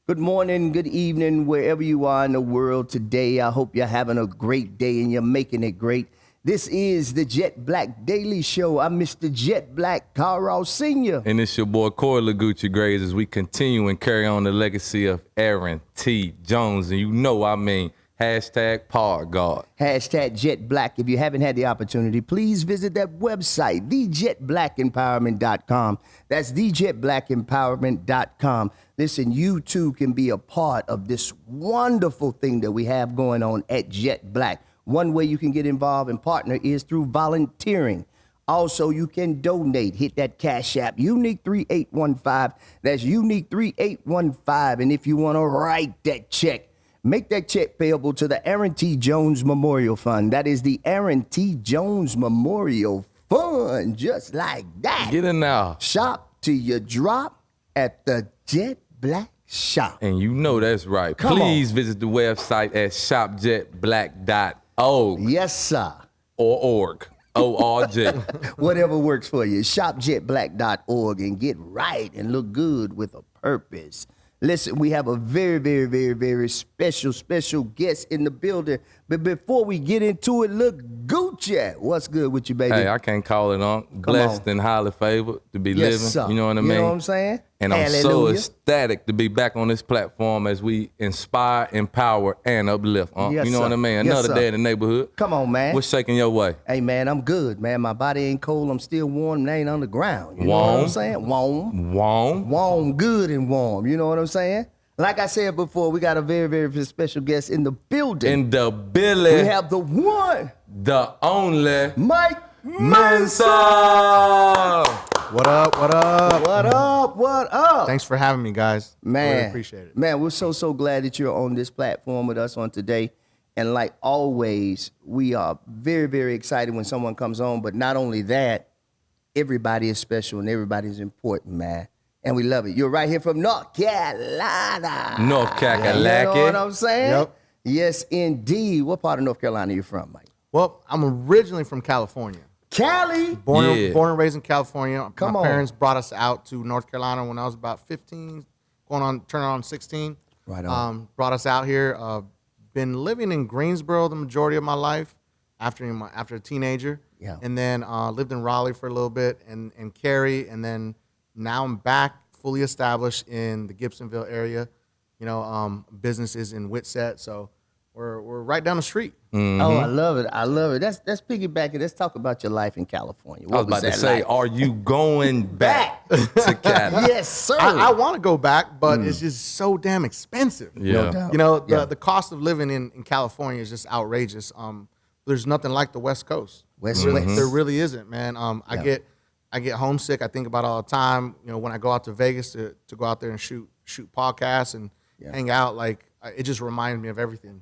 Good morning, good evening, wherever you are in the world today. I hope you're having a great day and you're making it great. This is the Jetblack Daily Show. I'm Mr. Jetblack, Carl Sr. And it's your boy Corey Lagucci Graves as we continue and carry on the legacy of Aaron T. Jones. And you know I mean hashtag Pod God. Hashtag Jetblack. If you haven't had the opportunity, please visit that website, thejetblackempowerment.com. That's thejetblackempowerment.com. Listen, you too can be a part of this wonderful thing that we have going on at Jetblack. One way you can get involved and partner is through volunteering. Also, you can donate. Hit that Cash App, Unique 3815. That's Unique 3815. And if you want to write that check, make that check payable to the Aaron T. Jones Memorial Fund. That is the Aaron T. Jones Memorial Fund. Just like that. Get in now. Shop till you drop at the Jetblack Shop. And you know that's right. Come Please on. visit the website at shopjetblack.org Yes, sir. or org. O-R-G. Whatever works for you. Shopjetblack.org and get right and look good with a purpose. Listen, we have a very, very, very, very special guest in the building. But before we get into it, look, Gucci. What's good with you, baby? Hey, I can't call it on. Blessed and highly favored to be Yes, living. sir. You know what I mean? You know what I'm saying? And I'm so Hallelujah. ecstatic to be back on this platform as we inspire, empower, and uplift. Yes, you know sir. what I mean? Yes, Another sir. day in the neighborhood. Come on, man. What's shaking your way? Hey, man, I'm good, man. My body ain't cold. I'm still warm. It ain't on the ground. You know what I'm Warm. saying? Warm. Warm. Good and warm. You know what I'm saying? Like I said before, we got a very, very special guest in the building. In the Billy. We have the one, The only Mike Meza. What up? What up? What up? What up? Thanks for having me, guys. Man, Really appreciate it. Man, we're so glad that you're on this platform with us on today. And like always, we are very, very excited when someone comes on. But not only that, everybody is special and everybody's important, man. And we love it. You're right here from North Carolina. North Kakalaki. You know what I'm saying? Yep. Yes, indeed. What part of North Carolina are you from, Mike? Well, I'm originally from California. Cali. Born Yeah. and raised in California. Come My on. parents brought us out to North Carolina when I was about 15, turning on 16. Right on. Brought us out here. Been living in Greensboro the majority of my life after a teenager. Yeah. And then lived in Raleigh for a little bit and Cary. And then now I'm back fully established in the Gibsonville area. You know, businesses in Whitsett. So we're right down the street. Mm-hmm. Oh, I love it. I love it. Let's piggyback it. Let's talk about your life in California. I was about to say, are you going back to Cali? Yes, sir. I want to go back, but it's just so damn expensive. Yeah. No doubt. You know, Yeah. the cost of living in California is just outrageous. There's nothing like the West Coast. West. There really isn't, man. I Yeah. get homesick. I think about it all the time. You know, when I go out to Vegas to go out there and shoot podcasts and hang out, like it just reminds me of everything.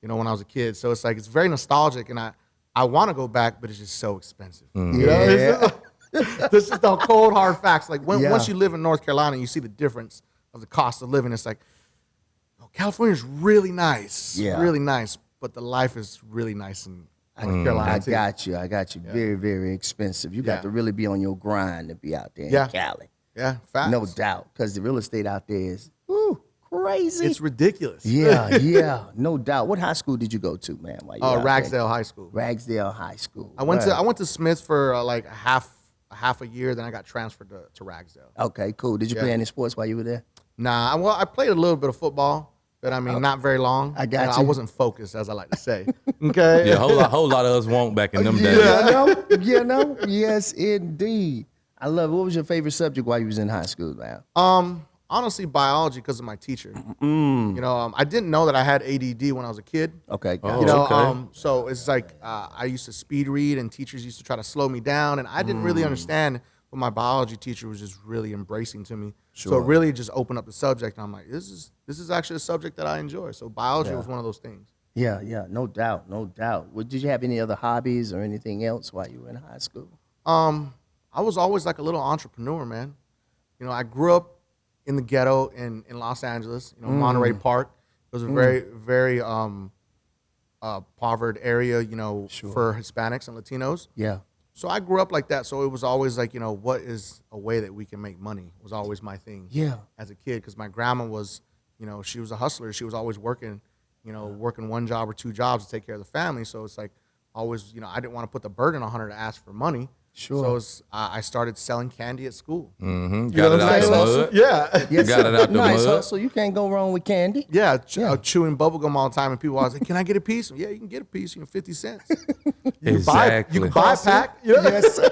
You know, when I was a kid. So it's like it's very nostalgic, and I want to go back, but it's just so expensive. You know? Yeah. This is the cold hard facts. Like Yeah. once you live in North Carolina, you see the difference of the cost of living. It's like, oh, California's really nice, Yeah. really nice, but the life is really nice in North Carolina I too. got you. Very, very expensive. You got Yeah. to really be on your grind to be out there Yeah. in Cali. Yeah, facts. No doubt. Because the real estate out there is crazy. It's ridiculous. yeah, no doubt. What high school did you go to, man? While you were out there? Ragsdale High School. Ragsdale High School. I went Right. to Smith for like a half a year, then I got transferred to Ragsdale. Okay, cool. Did you play any sports while you were there? Nah, well, I played a little bit of football, but I mean, not very long. I got I you. wasn't focused, as I like to say. Okay. Yeah, whole lot of us won't back in them days. You know? Yes, indeed. I love it. What was your favorite subject while you was in high school, man? Honestly, biology because of my teacher. You know, I didn't know that I had ADD when I was a kid. Okay. Oh. You know, okay. so it's like I used to speed read, and teachers used to try to slow me down, and I didn't really understand. But my biology teacher was just really embracing to me. So Sure. it really just opened up the subject, and I'm like, this is actually a subject that I enjoy. So biology was one of those things. Yeah, no doubt, no doubt. Well, did you have any other hobbies or anything else while you were in high school? I was always like a little entrepreneur, man. You know, I grew up in the ghetto in Los Angeles, you know, Monterey Park. It was a very, very impoverished area, you know, for Hispanics and Latinos. Yeah. So I grew up like that. So it was always like, you know, what is a way that we can make money was always my thing Yeah. as a kid. Because my grandma was you know, she was a hustler. She was always working, you know, working one job or two jobs to take care of the family. So it's like always, you know, I didn't want to put the burden on her to ask for money. Sure. So it's, I started selling candy at school. Mm-hmm. You know Got it what I'm out the saying? mud. Yeah. Yes, Got sir. it out the nice mud. hustle. You can't go wrong with candy. Yeah, chewing bubblegum all the time, and people always like, "Can I get a piece?" Yeah, you can get a piece. You know, 50 cents. Exactly. You can buy a pack. Yeah. Yes, sir.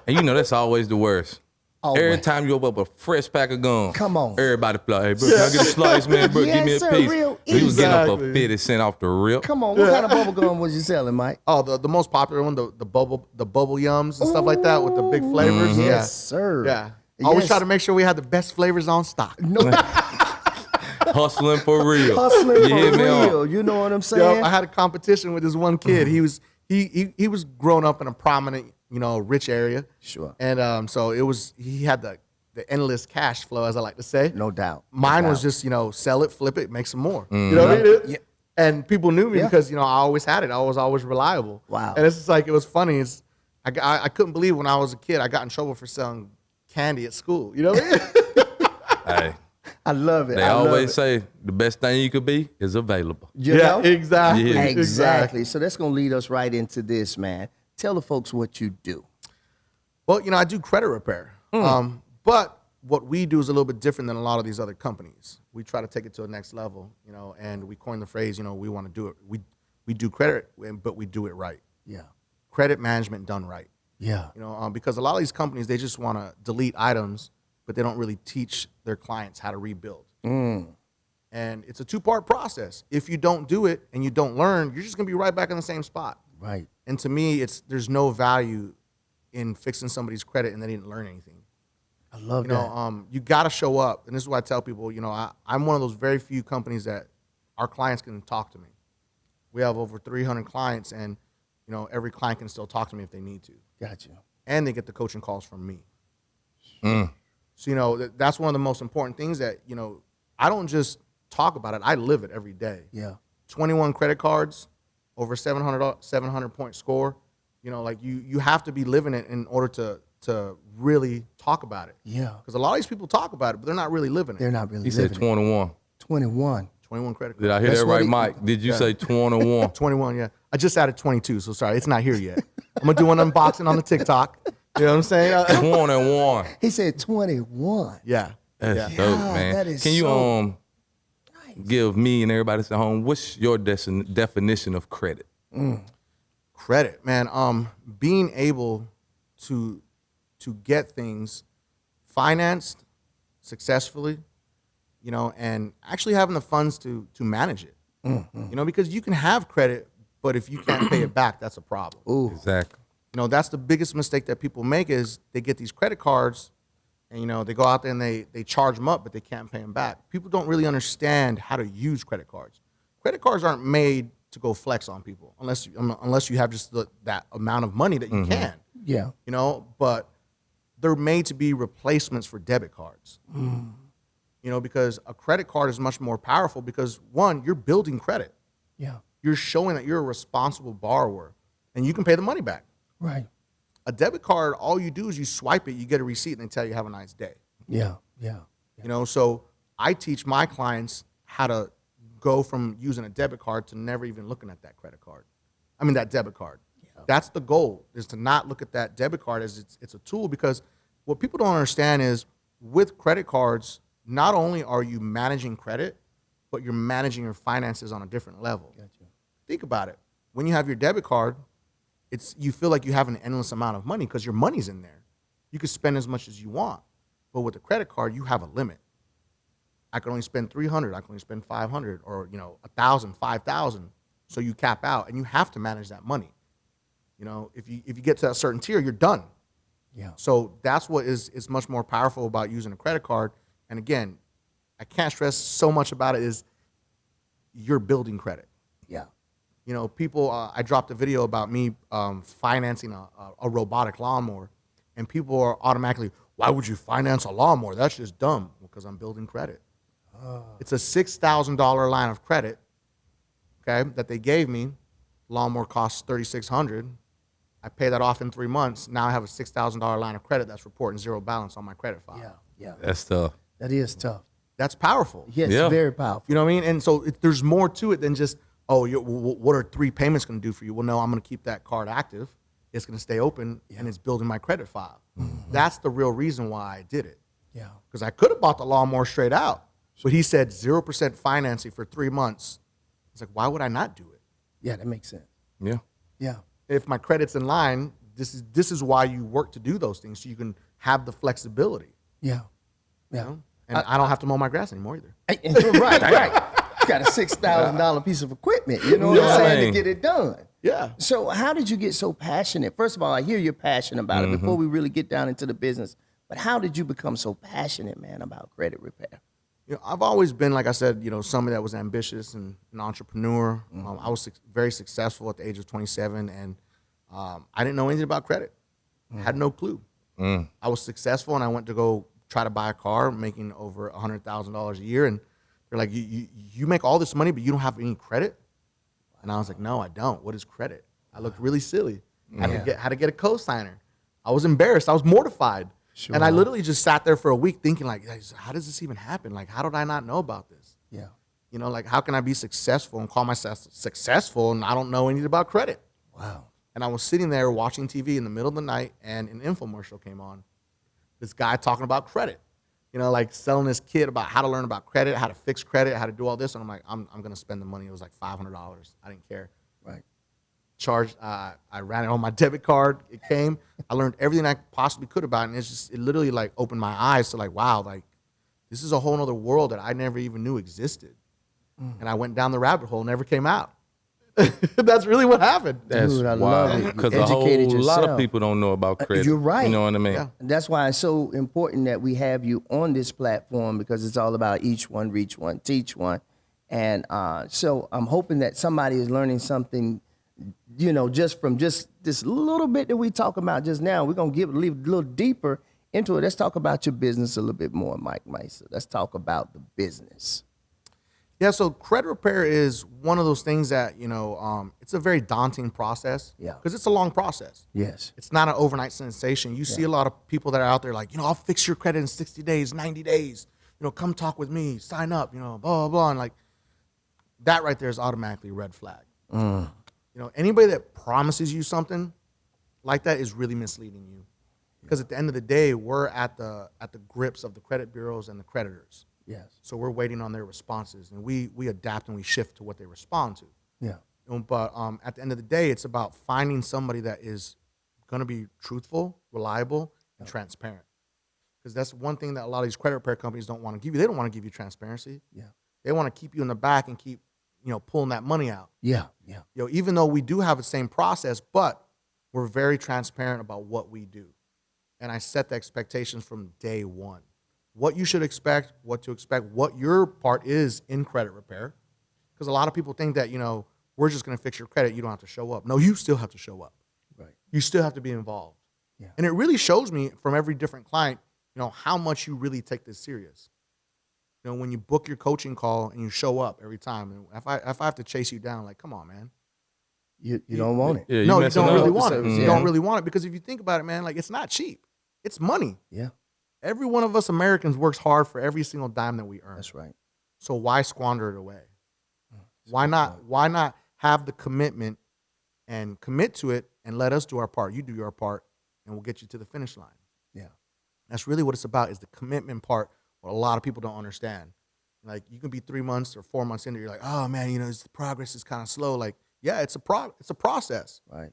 And you know that's always the worst. Always. Every time you open up a fresh pack of gum, Come on. everybody fly, hey, bro, can I get a slice, man? Bro, give me a Yes, sir, piece. real We was getting up for Exactly. 50 cents off the rip. Come on, what kind of bubble gum was you selling, Mike? Oh, the most popular one, the bubble yums and stuff like that with the big flavors. Mm-hmm. Yeah. Yes, sir. Yeah. Always Yes. try to make sure we have the best flavors on stock. No, Hustling for real. hustling You hit for me on. real. You know what I'm Yo, saying? I had a competition with this one kid. He was grown up in a prominent, you know, rich area. Sure. And so he had the endless cash flow, as I like to say. No doubt. No Mine was doubt. just, you know, sell it, flip it, make some more. You know what I mean? Yeah. And people knew me Yeah. because, you know, I always had it. I was always reliable. Wow. And it's just like, it was funny. I couldn't believe when I was a kid, I got in trouble for selling candy at school. You know what I mean? Hey, I love it. they I love always it. say the best thing you could be is available. You know? exactly. Yeah. Exactly. So that's going to lead us right into this, man. Tell the folks what you do. Well, you know, I do credit repair. But what we do is a little bit different than a lot of these other companies. We try to take it to the next level, you know, and we coined the phrase, you know, we want to do it. We do credit, but we do it right. Yeah. Credit management done right. Yeah. You know, because a lot of these companies, they just want to delete items, but they don't really teach their clients how to rebuild. And it's a two-part process. If you don't do it and you don't learn, you're just going to be right back in the same spot. Right. And to me, there's no value in fixing somebody's credit and they didn't learn anything. I love You know, you got to show up. And this is what I tell people, you know, I'm one of those very few companies that our clients can talk to me. We have over 300 clients, and, you know, every client can still talk to me if they need to. that. Gotcha. And they get the coaching calls from me. Mm. So, you know, that's one of the most important things that, you know, I don't just talk about it. I live it every day. Yeah. 21 credit cards, over 700 point score. You know, like you have to be living it in order to really talk about it. Yeah. Because a lot of these people talk about it, but they're not really living it. They're not really He said living it. 21. 21. 21 credit cards. Did I hear That's that what right, he- Mike? Did you say 21? 21, yeah. I just added 22, so sorry, it's not here yet. I'm going to do an unboxing on the TikTok. You know what I'm saying? 21. He said 21. Yeah. That's Yeah. dope, God, man. that is Can you so give me and everybody that's at home, what's your definition of credit? Credit, man. Being able to get things financed successfully, you know, and actually having the funds to manage it. You know, because you can have credit, but if you can't pay it back, that's a problem. Ooh. Exactly. You know, that's the biggest mistake that people make is they get these credit cards and, you know, they go out there and they charge them up, but they can't pay them back. People don't really understand how to use credit cards. Credit cards aren't made to go flex on people unless you have just that amount of money that you can, Yeah. you know, but they're made to be replacements for debit cards. You know, because a credit card is much more powerful because, one, you're building credit. Yeah. You're showing that you're a responsible borrower and you can pay the money back. Right. A debit card, all you do is you swipe it, you get a receipt, and they tell you have a nice day. Yeah. Yeah. You know, so I teach my clients how to go from using a debit card to never even looking at that credit card. I mean, that debit card. Yeah. That's the goal, is to not look at that debit card as it's a tool, because what people don't understand is with credit cards, not only are you managing credit, but you're managing your finances on a different level. Gotcha. Think about it. When you have your debit card, you feel like you have an endless amount of money because your money's in there. You can spend as much as you want. But with a credit card, you have a limit. I can only spend 300, I can only spend 500, or, you know, 1,000, 5,000. So you cap out and you have to manage that money. You know, if you get to a certain tier, you're done. Yeah. So that's what is much more powerful about using a credit card. And again, I can't stress so much about it, is you're building credit. Yeah. You know, people, I dropped a video about me financing a robotic lawnmower, and people are automatically, why would you finance a lawnmower? That's just dumb. Because I'm building credit. It's a $6,000 line of credit, okay, that they gave me. Lawnmower costs $3,600. I pay that off in 3 months. Now I have a $6,000 line of credit that's reporting zero balance on my credit file. Yeah. Yeah. That's tough. That is tough. That's powerful. Yes, Yeah. very powerful. You know what I mean? And so there's more to it than just, oh, what are 3 payments going to do for you? Well, no, I'm going to keep that card active. It's going to stay open, and it's building my credit file. That's the real reason why I did it. Yeah. Because I could have bought the lawnmower straight out. But he said 0% financing for 3 months. It's like, why would I not do it? Yeah, that makes sense. Yeah. Yeah. If my credit's in line, this is why you work to do those things, so you can have the flexibility. Yeah. Yeah. You know? And I don't have to mow my grass anymore either. Right, right. You got a $6,000 piece of equipment, you know what I'm saying, to get it done. Yeah. So how did you get so passionate? First of all, I hear you're passionate about it before we really get down into the business. But how did you become so passionate, man, about credit repair? You know, I've always been, like I said, you know, somebody that was ambitious and an entrepreneur. I was very successful at the age of 27, and I didn't know anything about credit. Had no clue. I was successful, and I went to go try to buy a car, making over $100,000 a year, and they're like, you make all this money, but you don't have any credit? And I was like, no, I don't. What is credit? I looked really silly. I had to get a co-signer. I was embarrassed. I was mortified. Sure. And I literally just sat there for a week thinking, like, how does this even happen? Like, how did I not know about this? Yeah. You know, like, how can I be successful and call myself successful and I don't know anything about credit? Wow. And I was sitting there watching TV in the middle of the night, and an infomercial came on. This guy talking about credit, you know, like selling this kid about how to learn about credit, how to fix credit, how to do all this. And I'm like, I'm going to spend the money. It was like $500. I didn't care. Right. Charged. I ran it on my debit card. It came. I learned everything I possibly could about it. And it literally like opened my eyes to like, wow, like this is a whole nother world that I never even knew existed. And I went down the rabbit hole, never came out. That's really what happened. That's Dude, I wild. love it. You Because a whole educated lot of yourself. people don't know about credit. You're right. You know what I mean? Yeah. That's why it's so important that we have you on this platform, because it's all about each one, reach one, teach one. And so I'm hoping that somebody is learning something, you know, just from just this little bit that we talk about just now. We're going to leave a little deeper into it. Let's talk about your business a little bit more, Mike Meza. Let's talk about the business. Yeah, so credit repair is one of those things that, you know, it's a very daunting process. Yeah. Because it's a long process. Yes. It's not an overnight sensation. You see a lot of people that are out there like, you know, I'll fix your credit in 60 days, 90 days. You know, come talk with me, sign up, you know, blah, blah, blah. And like that right there is automatically a red flag. You know, anybody that promises you something like that is really misleading you. Because at the end of the day, we're at the grips of the credit bureaus and the creditors. Yes. So we're waiting on their responses, and we adapt and we shift to what they respond to. Yeah. But at the end of the day, it's about finding somebody that is going to be truthful, reliable, and transparent. Because that's one thing that a lot of these credit repair companies don't want to give you. They don't want to give you transparency. Yeah. They want to keep you in the back and keep, you know, pulling that money out. Yeah. Yeah. You know, even though we do have the same process, but we're very transparent about what we do. And I set the expectations from day one. What you should expect, what to expect, what your part is in credit repair. Because a lot of people think that, you know, we're just going to fix your credit. You don't have to show up. No, you still have to show up. Right. You still have to be involved. Yeah. And it really shows me from every different client, you know, how much you really take this serious. You know, when you book your coaching call and you show up every time, and if I have to chase you down, like, come on, man. You don't want it. Yeah, No, you messing don't up. really want it. Yeah. You don't really want it because if you think about it, man, like it's not cheap. It's money. Yeah. Every one of us Americans works hard for every single dime that we earn. That's right. So why squander it away? Why not have the commitment and commit to it and let us do our part? You do your part and we'll get you to the finish line. Yeah. That's really what it's about, is the commitment part, what a lot of people don't understand. Like you can be 3 months or 4 months into it, you're like, oh man, you know, the progress is kind of slow. Like, yeah, it's a process. Right.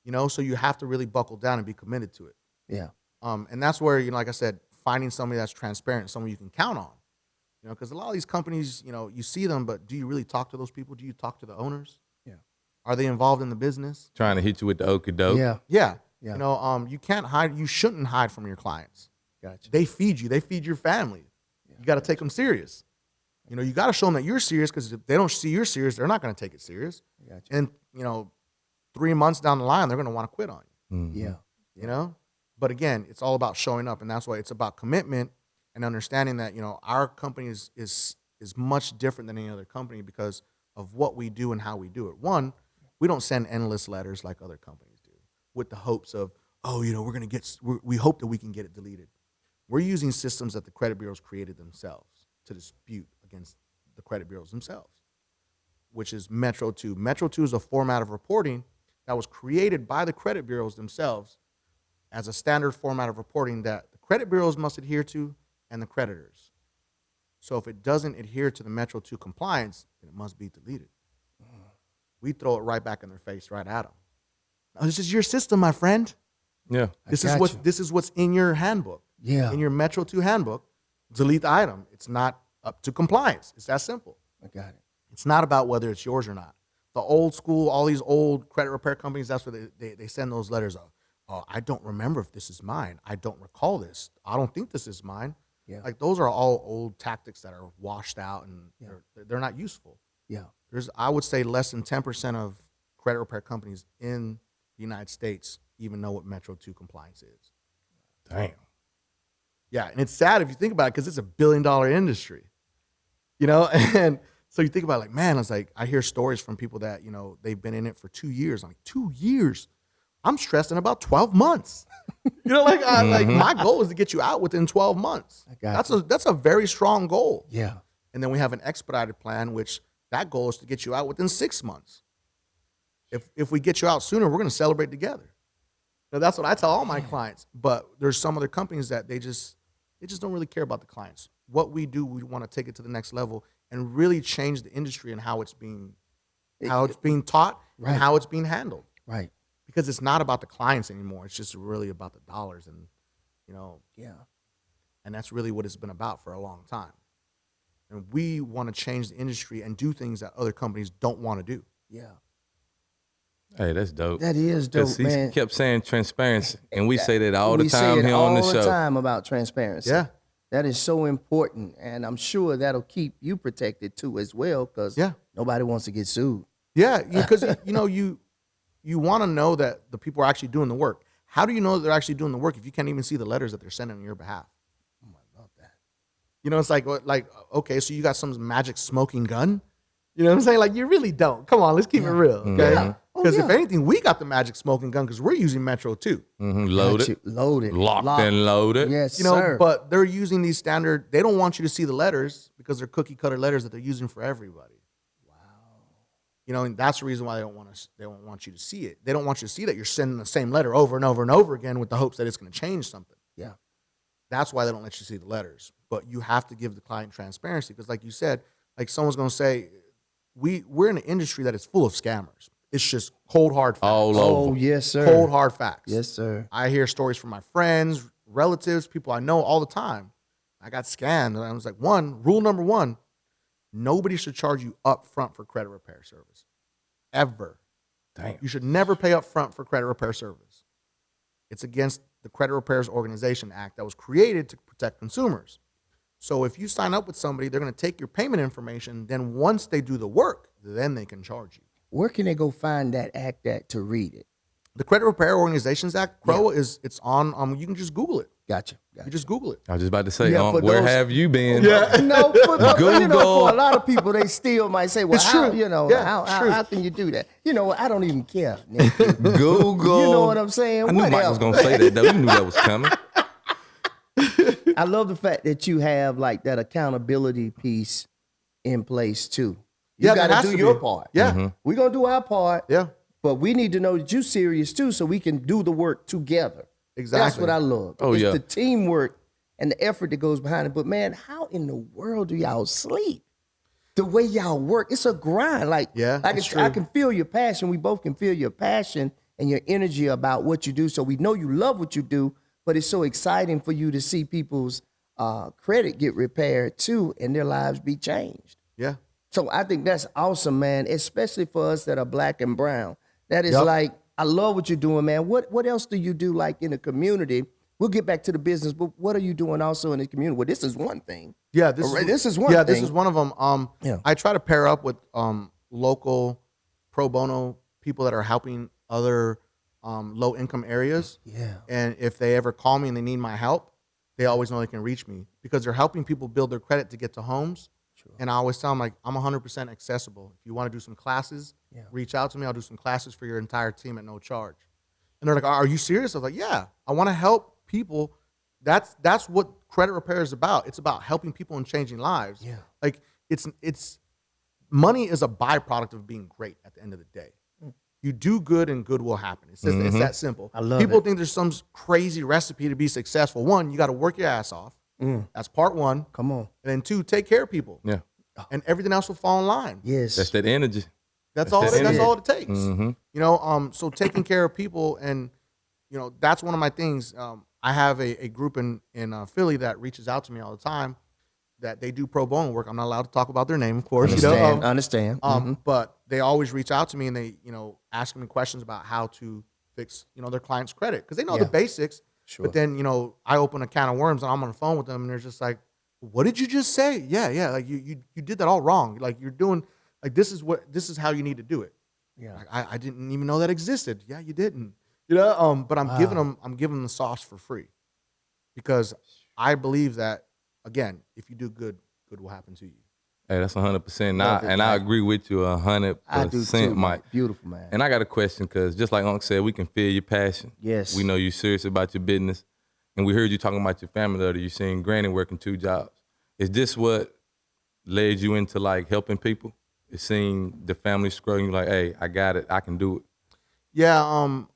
You know, so you have to really buckle down and be committed to it. Yeah. And that's where, you know, like I said, finding somebody that's transparent, someone you can count on. You know, because a lot of these companies, you know, you see them, but do you really talk to those people? Do you talk to the owners? Yeah. Are they involved in the business? Trying to hit you with the okie doke. Yeah. Yeah. Yeah. You know, you can't hide. You shouldn't hide from your clients. Gotcha. They feed you. They feed your family. You got to take them serious. You know, you got to show them that you're serious, because if they don't see you're serious, they're not going to take it serious. Gotcha. And, you know, 3 months down the line, they're going to want to quit on you. Mhm. Yeah. You know? But again, it's all about showing up, and that's why it's about commitment and understanding that, you know, our company is much different than any other company because of what we do and how we do it. One, we don't send endless letters like other companies do with the hopes of, oh, you know, we hope that we can get it deleted. We're using systems that the credit bureaus created themselves. to dispute against the credit bureaus themselves, which is Metro 2. Metro 2 is a format of reporting that was created by the credit bureaus themselves as a standard format of reporting that the credit bureaus must adhere to and the creditors. So if it doesn't adhere to the Metro 2 compliance, then it must be deleted. We throw it right back in their face, right at them. Oh, this is your system, my friend. Yeah. This is what's in your handbook. Yeah. In your Metro 2 handbook, delete the item. It's not up to compliance. It's that simple. I got it. It's not about whether it's yours or not. The old school, all these old credit repair companies, that's where they send those letters out. Oh, I don't remember if this is mine. I don't recall this. I don't think this is mine. Yeah. Like those are all old tactics that are washed out and they're not useful. Yeah. There's, I would say, less than 10% of credit repair companies in the United States even know what Metro 2 compliance is. Damn. Yeah, and it's sad if you think about it because it's $1 billion industry, you know? And so you think about it, like, man, it's like I hear stories from people that, you know, they've been in it for 2 years. I'm like, 2 years? I'm stressed in about 12 months. You know, like, like my goal is to get you out within 12 months. That's a very strong goal. Yeah. And then we have an expedited plan, which that goal is to get you out within 6 months. If we get you out sooner, we're going to celebrate together. Now, that's what I tell all my clients. But there's some other companies that they just don't really care about the clients. What we do, we want to take it to the next level and really change the industry and how it's being taught and how it's being handled. Right. Because it's not about the clients anymore. It's just really about the dollars and, you know. Yeah. And that's really what it's been about for a long time. And we want to change the industry and do things that other companies don't want to do. Yeah. Hey, that's dope. That is dope, man. He kept saying transparency, and we say that all We the time say it here on the all show. the time about transparency. Yeah. That is so important, and I'm sure that'll keep you protected too as well, because nobody wants to get sued. Yeah, because you know you want to know that the people are actually doing the work. How do you know that they're actually doing the work if you can't even see the letters that they're sending on your behalf? Oh, I love that. You know, it's like okay, so you got some magic smoking gun. You know what I'm saying? Like, you really don't. Come on, let's keep it real, okay? Yeah. Because if anything, we got the magic smoking gun because we're using Metro 2. Loaded. Loaded. Locked and loaded. Yes, You know, sir. but they're using these standard, they don't want you to see the letters because they're cookie cutter letters that they're using for everybody. Wow. You know, and that's the reason why they don't want you to see it. They don't want you to see that you're sending the same letter over and over and over again with the hopes that it's going to change something. Yeah. That's why they don't let you see the letters. But you have to give the client transparency because, like you said, like someone's going to say, we're in an industry that is full of scammers. It's just cold, hard facts. All over. Oh, yes, sir. Cold, hard facts. Yes, sir. I hear stories from my friends, relatives, people I know all the time. I got scammed. And I was like, rule number one, nobody should charge you up front for credit repair service. Ever. Damn. You should never pay up front for credit repair service. It's against the Credit Repairers Organization Act that was created to protect consumers. So if you sign up with somebody, they're going to take your payment information. Then once they do the work, then they can charge you. Where can they go find that act at to read it? The Credit Repair Organizations Act, CROA, it's on, you can just Google it. Gotcha. You just Google it. I was just about to say, Yeah, for where those- have you been? Yeah. No, but you know, Google. for a lot of people, they still might say, well, It's how, true. you know, Yeah, it's true. how can you do that? You know, I don't even care. Nick. Google. You know what I'm saying? I knew Mike was going to say that, though. You knew that was coming. I love the fact that you have like that accountability piece in place too. You Yeah, got there to has do to your be. part. Yeah. We're going to do our part. Yeah. But we need to know that you're serious too, so we can do the work together. Exactly. That's what I love. Oh, it's yeah. the teamwork and the effort that goes behind it. But man, how in the world do y'all sleep? The way y'all work, it's a grind. Like, Yeah, I it's can true. feel your passion. We both can feel your passion and your energy about what you do. So we know you love what you do, but it's so exciting for you to see people's credit get repaired too and their lives be changed. Yeah. So I think that's awesome, man, especially for us that are black and brown. That is Yep. like, I love what you're doing, man. What else do you do like in the community? We'll get back to the business, but what are you doing also in the community? Well, this is one thing. Yeah, This is one This thing. is one of them. Yeah. I try to pair up with local pro bono people that are helping other low income areas. Yeah. And if they ever call me and they need my help, they always know they can reach me because they're helping people build their credit to get to homes. And I always tell them, like, I'm 100% accessible. If you want to do some classes, reach out to me. I'll do some classes for your entire team at no charge. And they're like, are you serious? I was like, yeah, I want to help people. That's what credit repair is about. It's about helping people and changing lives. Yeah. Like it's money is a byproduct of being great at the end of the day. You do good and good will happen. It's just, it's that simple. I love People it. think there's some crazy recipe to be successful. One, you got to work your ass off. That's part one. Come on. And then two, take care of people. Yeah. And everything else will fall in line. Yes. That's that energy. That's all. That's all it takes. Mm-hmm. You know. So taking care of people, and you know, that's one of my things. I have a group in Philly that reaches out to me all the time. That they do pro bono work. I'm not allowed to talk about their name, of course. Understand. But they always reach out to me and they, you know, ask me questions about how to fix, you know, their client's credit because they know the basics. Sure. But then, you know, I open a can of worms and I'm on the phone with them and they're just like, "What did you just say?" Yeah. Like you did that all wrong. Like you're doing like this is how you need to do it. Yeah. Like, I didn't even know that existed. Yeah, you didn't. You know. But I'm giving them the sauce for free because I believe that. Again, if you do good, good will happen to you. Hey, that's 100%. And I agree with you 100%, I do too, Mike. Beautiful, man. And I got a question because just like Unc said, we can feel your passion. Yes. We know you're serious about your business. And we heard you talking about your family the other day. You seen Granny working 2 jobs. Is this what led you into like helping people? Is seeing the family struggling, like, hey, I got it, I can do it. Yeah,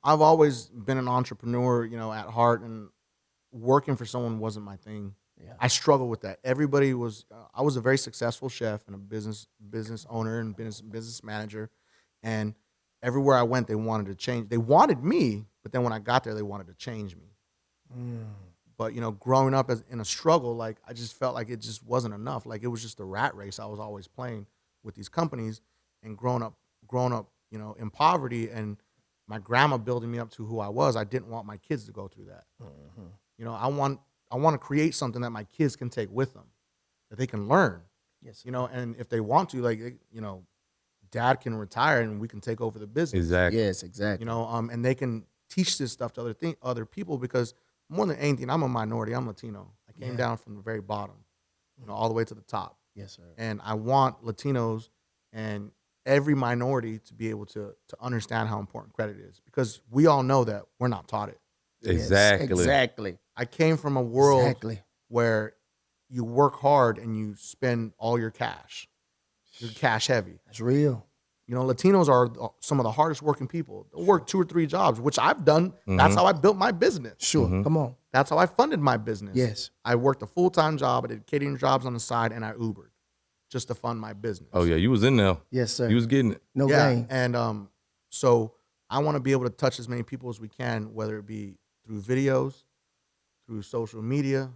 I've always been an entrepreneur, you know, at heart, and working for someone wasn't my thing. Yeah. I struggled with that. Everybody was. I was a very successful chef and a business owner and business manager, and everywhere I went, they wanted to change. They wanted me, but then when I got there, they wanted to change me. But you know, growing up in a struggle, like I just felt like it just wasn't enough. Like it was just a rat race I was always playing with these companies, and growing up, you know, in poverty, and my grandma building me up to who I was. I didn't want my kids to go through that. You know, I want to create something that my kids can take with them, that they can learn. Yes. You know, and if they want to, like, you know, dad can retire and we can take over the business. Exactly. Yes, exactly. You know, and they can teach this stuff to other people because more than anything, I'm a minority. I'm Latino. I came down from the very bottom, you know, all the way to the top. Yes, sir. And I want Latinos and every minority to be able to understand how important credit is because we all know that we're not taught it. Exactly. Yes, exactly. I came from a world where you work hard and you spend all your cash. You're cash heavy. That's real. You know, Latinos are some of the hardest working people. They'll work 2 or 3 jobs, which I've done. That's how I built my business. Sure. Come on. That's how I funded my business. Yes. I worked a full-time job. I did catering jobs on the side, and I Ubered just to fund my business. Oh, yeah, you was in there. Yes, sir. You was getting it. No Yeah, game. and so I want to be able to touch as many people as we can, whether it be through videos, through social media,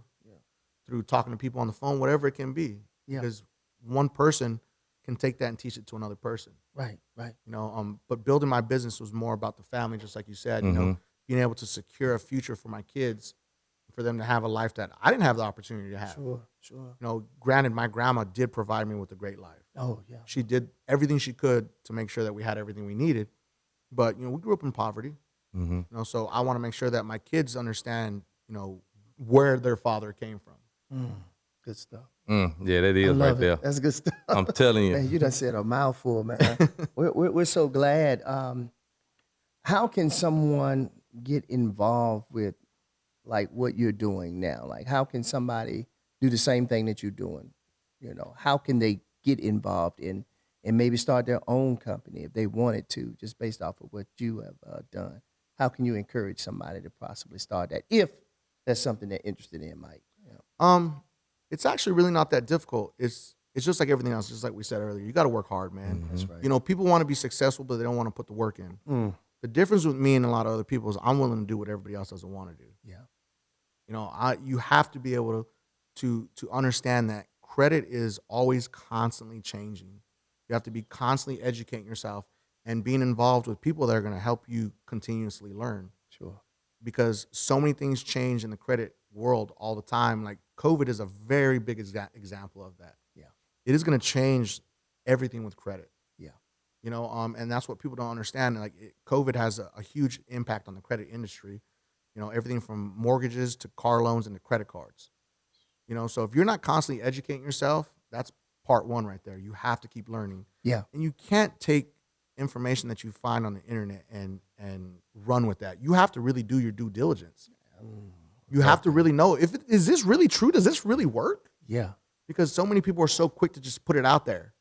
through talking to people on the phone, whatever it can be. Yeah. Because one person can take that and teach it to another person. Right, right. You know, but building my business was more about the family, just like you said. You know, being able to secure a future for my kids, for them to have a life that I didn't have the opportunity to have. Sure. You know, granted, my grandma did provide me with a great life. Oh, yeah. She did everything she could to make sure that we had everything we needed. But, you know, we grew up in poverty. You know, so I want to make sure that my kids understand, you know, where their father came from. Good stuff. Yeah, that is I right love there. it. That's good stuff. I'm telling you. Man, you done said a mouthful, man. we're so glad. How can someone get involved with like what you're doing now? Like how can somebody do the same thing that you're doing? You know, how can they get involved in and maybe start their own company if they wanted to, just based off of what you have done? How can you encourage somebody to possibly start that if that's something they're interested in, Mike? Yeah. It's actually really not that difficult. It's just like everything else, just like we said earlier. You got to work hard, man. That's right. You know, people want to be successful, but they don't want to put the work in. The difference with me and a lot of other people is I'm willing to do what everybody else doesn't want to do. Yeah. You know, you have to be able to understand that credit is always constantly changing. You have to be constantly educating yourself and being involved with people that are going to help you continuously learn. Sure. Because so many things change in the credit world all the time. Like COVID is a very big example of that. Yeah. It is going to change everything with credit. Yeah. You know, and that's what people don't understand. Like COVID has a huge impact on the credit industry. You know, everything from mortgages to car loans and to credit cards. You know, so if you're not constantly educating yourself, that's part one right there. You have to keep learning. Yeah. And you can't take information that you find on the internet and run with that. You have to really do your due diligence. You have to really know, is this really true? Does this really work? Yeah. Because so many people are so quick to just put it out there.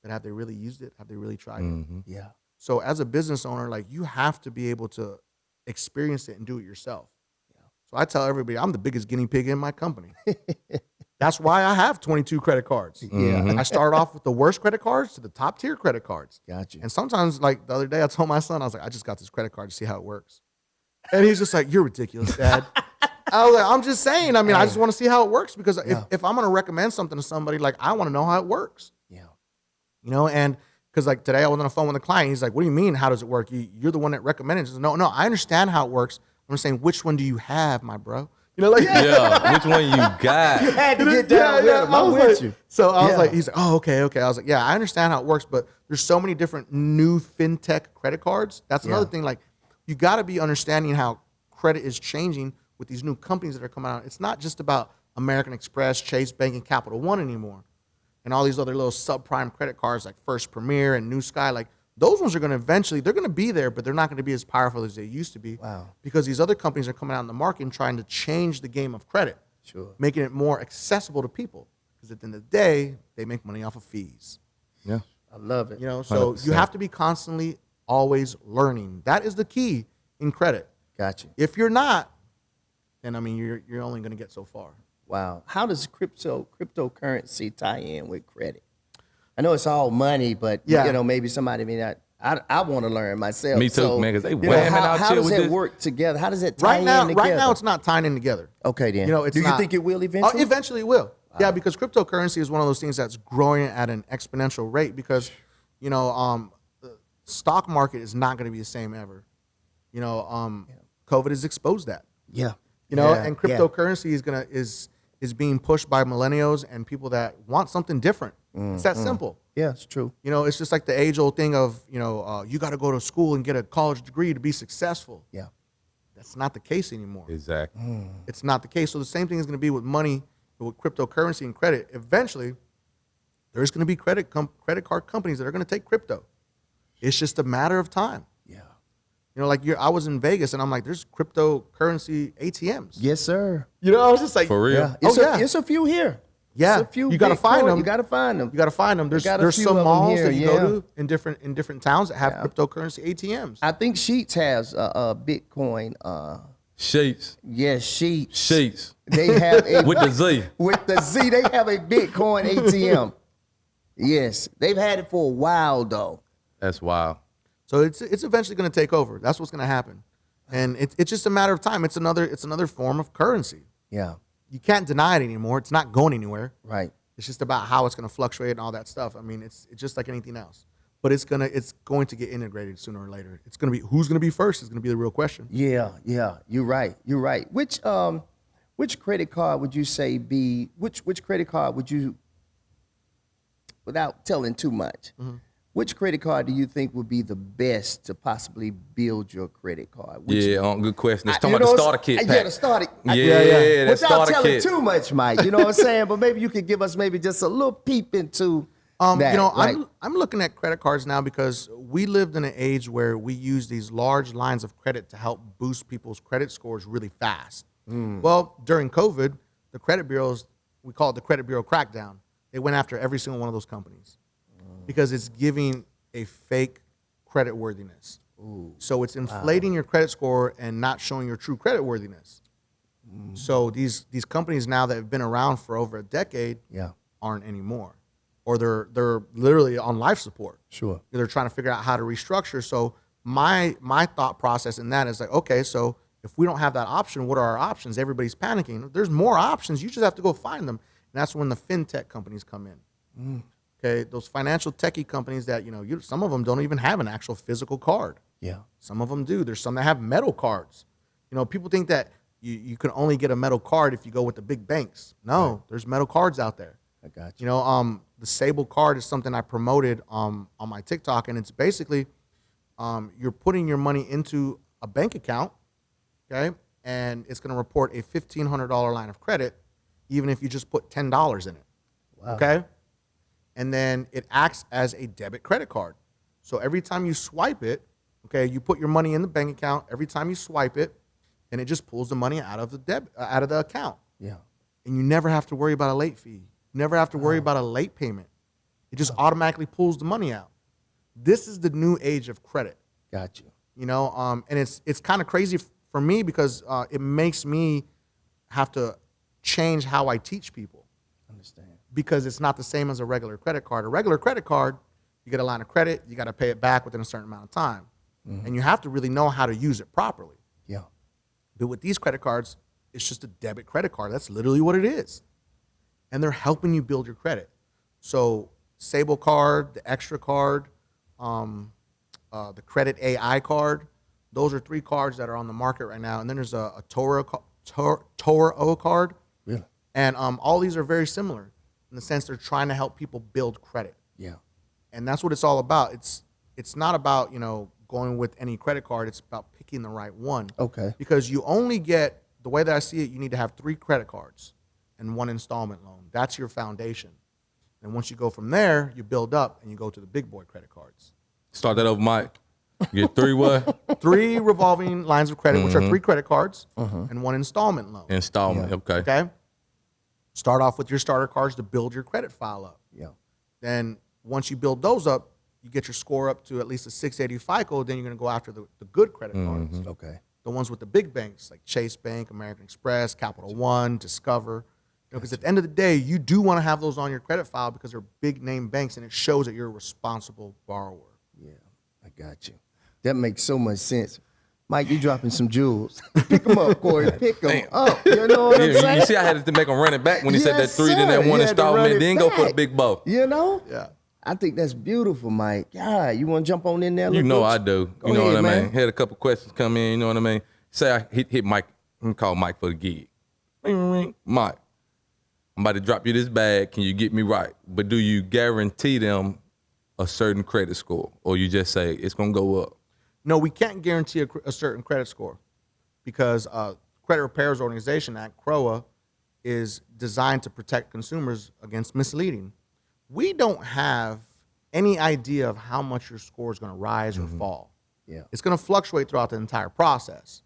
But have they really used it? Have they really tried it? Yeah. So as a business owner, like, you have to be able to experience it and do it yourself. Yeah. So I tell everybody, I'm the biggest guinea pig in my company. That's why I have 22 credit cards. Yeah. I start off with the worst credit cards to the top tier credit cards. Gotcha. And sometimes, like the other day, I told my son, I was like, I just got this credit card to see how it works. And he's just like, you're ridiculous, Dad. I was like, I'm just saying. I mean, I just want to see how it works, because if I'm going to recommend something to somebody, like, I want to know how it works. Yeah. You know, and because like today I was on the phone with a client. He's like, what do you mean? How does it work? You're the one that recommended it. Says, no, I understand how it works. I'm saying, which one do you have, my bro? You know, like, Yeah, which one you got? You had to get down with him. I'm with you. So I was like, he's like, oh, okay. I was like, yeah, I understand how it works, but there's so many different new fintech credit cards. That's another thing. Like, you got to be understanding how credit is changing with these new companies that are coming out. It's not just about American Express, Chase Bank, and Capital One anymore. And all these other little subprime credit cards like First Premier and New Sky, like, those ones are going to eventually, they're going to be there, but they're not going to be as powerful as they used to be. Wow. Because these other companies are coming out in the market and trying to change the game of credit. Sure. Making it more accessible to people. Because at the end of the day, they make money off of fees. Yeah. I love it. You know, so 100%. you have to be constantly always learning. That is the key in credit. Gotcha. If you're not, then I mean, you're only going to get so far. Wow. How does cryptocurrency tie in with credit? I know it's all money, but Yeah. you know, maybe somebody may not. I want to learn myself. Me too, so, man, 'cause they you know, whamming how, out how here does with it this. work together? How does it tie Right now, in together? it's not tying in together. Okay, then. You know, it's Do you not. think it will Oh, eventually? eventually it will. Yeah, because cryptocurrency is one of those things that's growing at an exponential rate, because, you know, the stock market is not going to be the same ever. You know, COVID has exposed that. Yeah. You know, Yeah, and yeah. cryptocurrency is being pushed by millennials and people that want something different. It's that simple. Yeah, it's true. You know, it's just like the age-old thing of, you know, you got to go to school and get a college degree to be successful. Yeah. That's not the case anymore. Exactly. It's not the case. So the same thing is going to be with money, with cryptocurrency and credit. Eventually, there's going to be credit card companies that are going to take crypto. It's just a matter of time. Yeah. You know, like I was in Vegas and I'm like, there's cryptocurrency ATMs. Yes, sir. You know, I was just like, For real? Yeah. Oh, It's a few here. Yeah. It's a few You gotta Bitcoin. find them. You got to find them. You got to find them. There's got a few some of them malls here, that you yeah. go to in different towns that have cryptocurrency ATMs. I think Sheets has a Bitcoin. Sheets. Yes, Sheets. Sheets. They have a With the Z. with the Z. They have a Bitcoin ATM. Yes, they've had it for a while though. That's wild. So it's eventually going to take over. That's what's going to happen, and it's just a matter of time. It's another form of currency. Yeah. You can't deny it anymore. It's not going anywhere. Right. It's just about how it's going to fluctuate and all that stuff. I mean, it's just like anything else. But it's going to get integrated sooner or later. It's going to be who's going to be first is going to be the real question. Yeah. Yeah. You're right. You're right. Which credit card would you say be which credit card would you, without telling too much, which credit card do you think would be the best to possibly build your credit card? Good question. It's talking You about know, the starter kit Yeah, pack. the starter. Yeah, that Without starter telling kit. too much, Mike. You know what I'm saying? But maybe you could give us maybe just a little peep into that. You know, like, I'm looking at credit cards now because we lived in an age where we use these large lines of credit to help boost people's credit scores really fast. Well, during COVID, the credit bureaus, we call it the credit bureau crackdown. They went after every single one of those companies because it's giving a fake credit worthiness. So it's inflating your credit score and not showing your true credit worthiness. So these companies now that have been around for over a decade aren't anymore. Or they're literally on life support. Sure. They're trying to figure out how to restructure. So my thought process in that is like, okay, so if we don't have that option, what are our options? Everybody's panicking. There's more options. You just have to go find them. And that's when the fintech companies come in. Okay, those financial techie companies that, some of them don't even have an actual physical card. Yeah. Some of them do. There's some that have metal cards. People think that you can only get a metal card if you go with the big banks. No, there's metal cards out there. I got you. The Sable card is something I promoted on my TikTok, and it's basically you're putting your money into a bank account, okay, and it's going to report a $1,500 line of credit, even if you just put $10 in it, okay, and then it acts as a debit credit card. So every time you swipe it, okay, you put your money in the bank account. Every time you swipe it, and it just pulls the money out of out of the account. Yeah. And you never have to worry about a late fee. You never have to worry about a late payment. It just automatically pulls the money out. This is the new age of credit. Got you. You know, and it's kind of crazy for me because it makes me have to change how I teach people. Understand. Because it's not the same as a regular credit card. A regular credit card, you get a line of credit, you got to pay it back within a certain amount of time. And you have to really know how to use it properly. Yeah. But with these credit cards, it's just a debit credit card. That's literally what it is. And they're helping you build your credit. So Sable card, the Extra card, the Credit AI card, those are 3 cards that are on the market right now. And then there's a Toro card. Really? And all these are very similar in the sense they're trying to help people build credit. Yeah. And that's what it's all about. It's not about, going with any credit card. It's about picking the right one. Okay. Because you only get, the way that I see it, you need to have 3 credit cards and 1 installment loan. That's your foundation. And once you go from there, you build up and you go to the big boy credit cards. Start that over, Mike. Get 3 what? 3 revolving lines of credit, which are 3 credit cards and 1 installment loan. Installment. Yeah. Okay. Okay? Start off with your starter cards to build your credit file up. Yeah. Then once you build those up, you get your score up to at least a 680 FICO, then you're going to go after the good credit cards. Okay. The ones with the big banks like Chase Bank, American Express, Capital One, Discover. Because at the end of the day, you do want to have those on your credit file because they're big name banks and it shows that you're a responsible borrower. Yeah, I got you. That makes so much sense. Mike, you dropping some jewels. Pick them up, Corey. Pick them up. You know what I'm saying? You see, I had to make him run it back when he said that Yes, 3, then that sir. 1 He had to run installment, it then go for the back. big bow. You know? Yeah. I think that's beautiful, Mike. Yeah, you want to jump on in there? You little know bit? I do. Go You know ahead, what I mean? man. Had a couple questions come in, you know what I mean? Say I hit Mike, I'm call Mike for the gig. Ring, ring. Mike, I'm about to drop you this bag. Can you get me right? But do you guarantee them a certain credit score? Or you just say it's going to go up? No, we can't guarantee a certain credit score because Credit Repairers Organization Act, CROA, is designed to protect consumers against misleading. We don't have any idea of how much your score is going to rise or fall. Yeah. It's going to fluctuate throughout the entire process.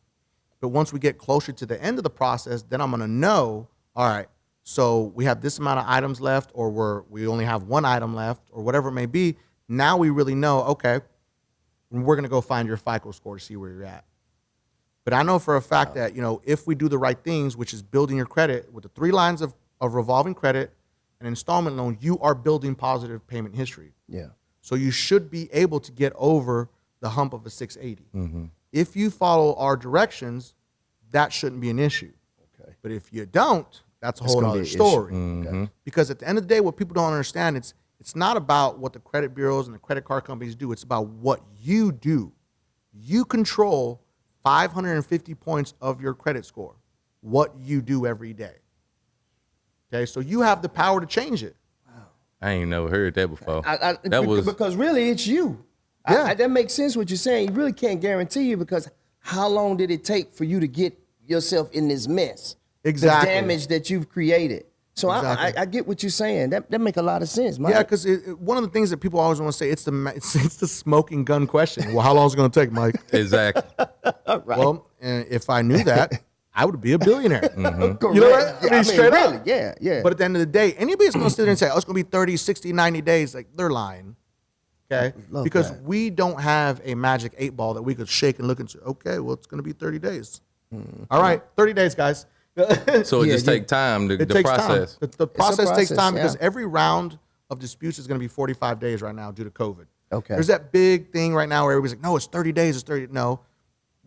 But once we get closer to the end of the process, then I'm going to know, all right, so we have this amount of items left, or we only have 1 item left, or whatever it may be. Now we really know, okay, we're going to go find your FICO score to see where you're at. But I know for a fact that, if we do the right things, which is building your credit with the 3 lines of revolving credit and installment loan, you are building positive payment history. Yeah. So you should be able to get over the hump of a 680. If you follow our directions, that shouldn't be an issue. Okay. But if you don't, that's a It's whole gonna be other an issue. story. Okay. Because at the end of the day, what people don't understand, it's not about what the credit bureaus and the credit card companies do. It's about what you do. You control 550 points of your credit score, what you do every day. Okay, so you have the power to change it. I ain't never heard that before. Because really it's you. Yeah. That makes sense what you're saying. You really can't guarantee it because how long did it take for you to get yourself in this mess? Exactly. The damage that you've created. So Exactly. I get what you're saying. That make a lot of sense, Mike. Yeah, because one of the things that people always want to say, it's the smoking gun question. Well, how long is it going to take, Mike? Exactly. Right. Well, if I knew that, I would be a billionaire. Correct. You know what? Yeah, Straight really, up. yeah. But at the end of the day, anybody's going to sit there and say, oh, it's going to be 30, 60, 90 days. Like, they're lying. Okay? Love Because that. we don't have a magic 8 ball that we could shake and look and say, okay, well, it's going to be 30 days. All right, 30 days, guys. So it Yeah, just take time, the Takes process. time. The process takes process, time because yeah. every round of disputes is going to be 45 days right now due to COVID. Okay. There's that big thing right now where everybody's like, no, it's 30 days, it's 30. No.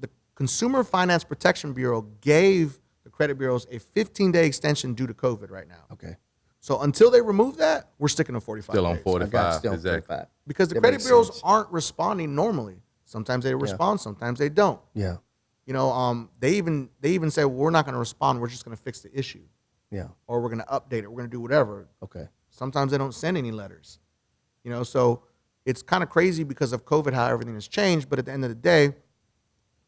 The Consumer Finance Protection Bureau gave the credit bureaus a 15-day extension due to COVID right now. Okay. So until they remove that, we're sticking to 45 Still on days. 45. Still Exactly. 45. Because the That credit makes bureaus sense. aren't responding normally. Sometimes they respond, sometimes they don't. Yeah. They even say, well, we're not going to respond. We're just going to fix the issue, Yeah. or we're going to update it. We're going to do whatever. Okay. Sometimes they don't send any letters. So it's kind of crazy because of COVID how everything has changed. But at the end of the day,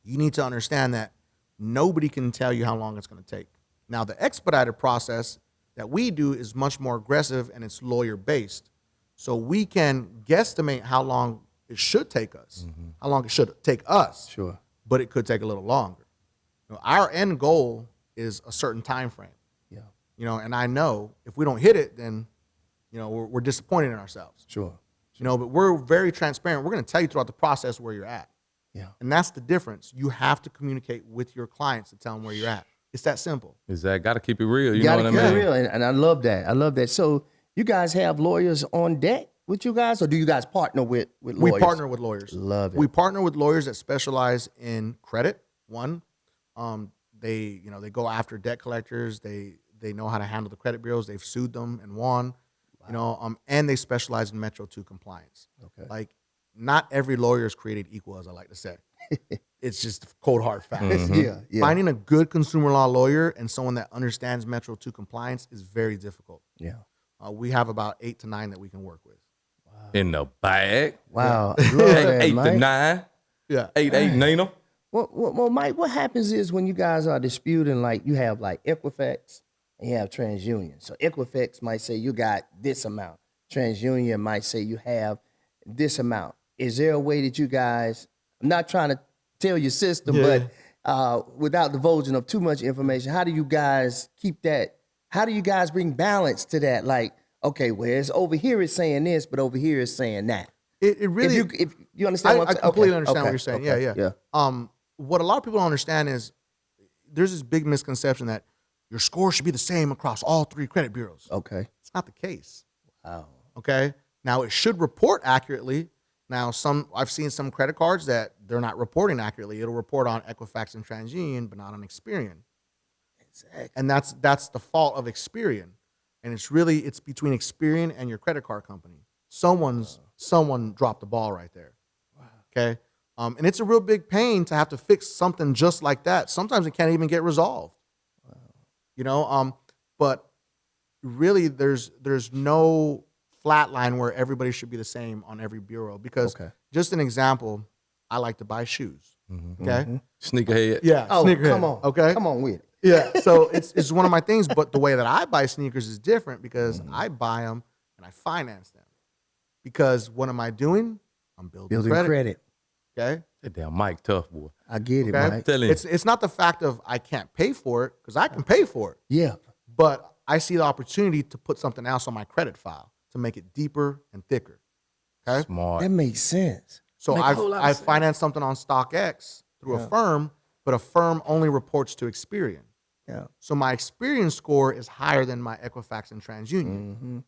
you need to understand that nobody can tell you how long it's going to take. Now, the expedited process that we do is much more aggressive and it's lawyer based. So we can guesstimate how long it should take us, how long it should take us. Sure. But it could take a little longer. Our end goal is a certain time frame. Yeah. And I know if we don't hit it, then, we're disappointed in ourselves. Sure. But we're very transparent. We're going to tell you throughout the process where you're at. Yeah. And that's the difference. You have to communicate with your clients to tell them where you're at. It's that simple. Exactly. Got to keep it real. You know gotta what I keep mean? it real, and I love that. I love that. So you guys have lawyers on deck with you guys, or do you guys partner with lawyers? We partner with lawyers. Love it. We partner with lawyers that specialize in credit. One, they go after debt collectors. They know how to handle the credit bureaus. They've sued them and won. Wow. And they specialize in Metro 2 compliance. Okay. Like, not every lawyer is created equal, as I like to say. It's just cold hard facts. Yeah. Finding a good consumer law lawyer and someone that understands Metro 2 compliance is very difficult. Yeah. We have about 8 to 9 that we can work with. In the bag. Wow. I love that, 8 to Mike. 9. Yeah. 8, Nina. Well, Mike, what happens is when you guys are disputing, like you have like Equifax and you have TransUnion. So Equifax might say you got this amount. TransUnion might say you have this amount. Is there a way that you guys, I'm not trying to tell your system, but without divulging of too much information, how do you guys keep that? How do you guys bring balance to that? Like, okay, well, it's over here it's saying this, but over here it's saying that. It really, if you understand what I'm I saying? completely understand what you're saying. Okay, Yeah. What a lot of people don't understand is there's this big misconception that your score should be the same across all 3 credit bureaus. Okay. It's not the case. Wow. Okay. Now it should report accurately. Now I've seen some credit cards that they're not reporting accurately. It'll report on Equifax and TransUnion, but not on Experian. Exactly. And that's the fault of Experian. And it's between Experian and your credit card company. Someone dropped the ball right there. Wow. Okay. And it's a real big pain to have to fix something just like that. Sometimes it can't even get resolved. Wow. But really there's no flat line where everybody should be the same on every bureau, because just an example, I like to buy shoes. Mm-hmm. Okay. Mm-hmm. Sneakerhead. Yeah. Oh, sneakerhead. come on. Okay. Come on with it. Yeah. So it's one of my things, but the way that I buy sneakers is different because I buy them and I finance them. Because what am I doing? I'm building credit. Okay. That damn Mike tough, boy. I get it, Okay? Mike. Tell him. It's not the fact of I can't pay for it, because I can pay for it. Yeah. But I see the opportunity to put something else on my credit file to make it deeper and thicker. Okay. Smart. That makes sense. So Make a whole lot of I sense. financed something on StockX through a firm, but a firm only reports to Experian. Yeah. So my Experian score is higher than my Equifax and TransUnion. Mm-hmm.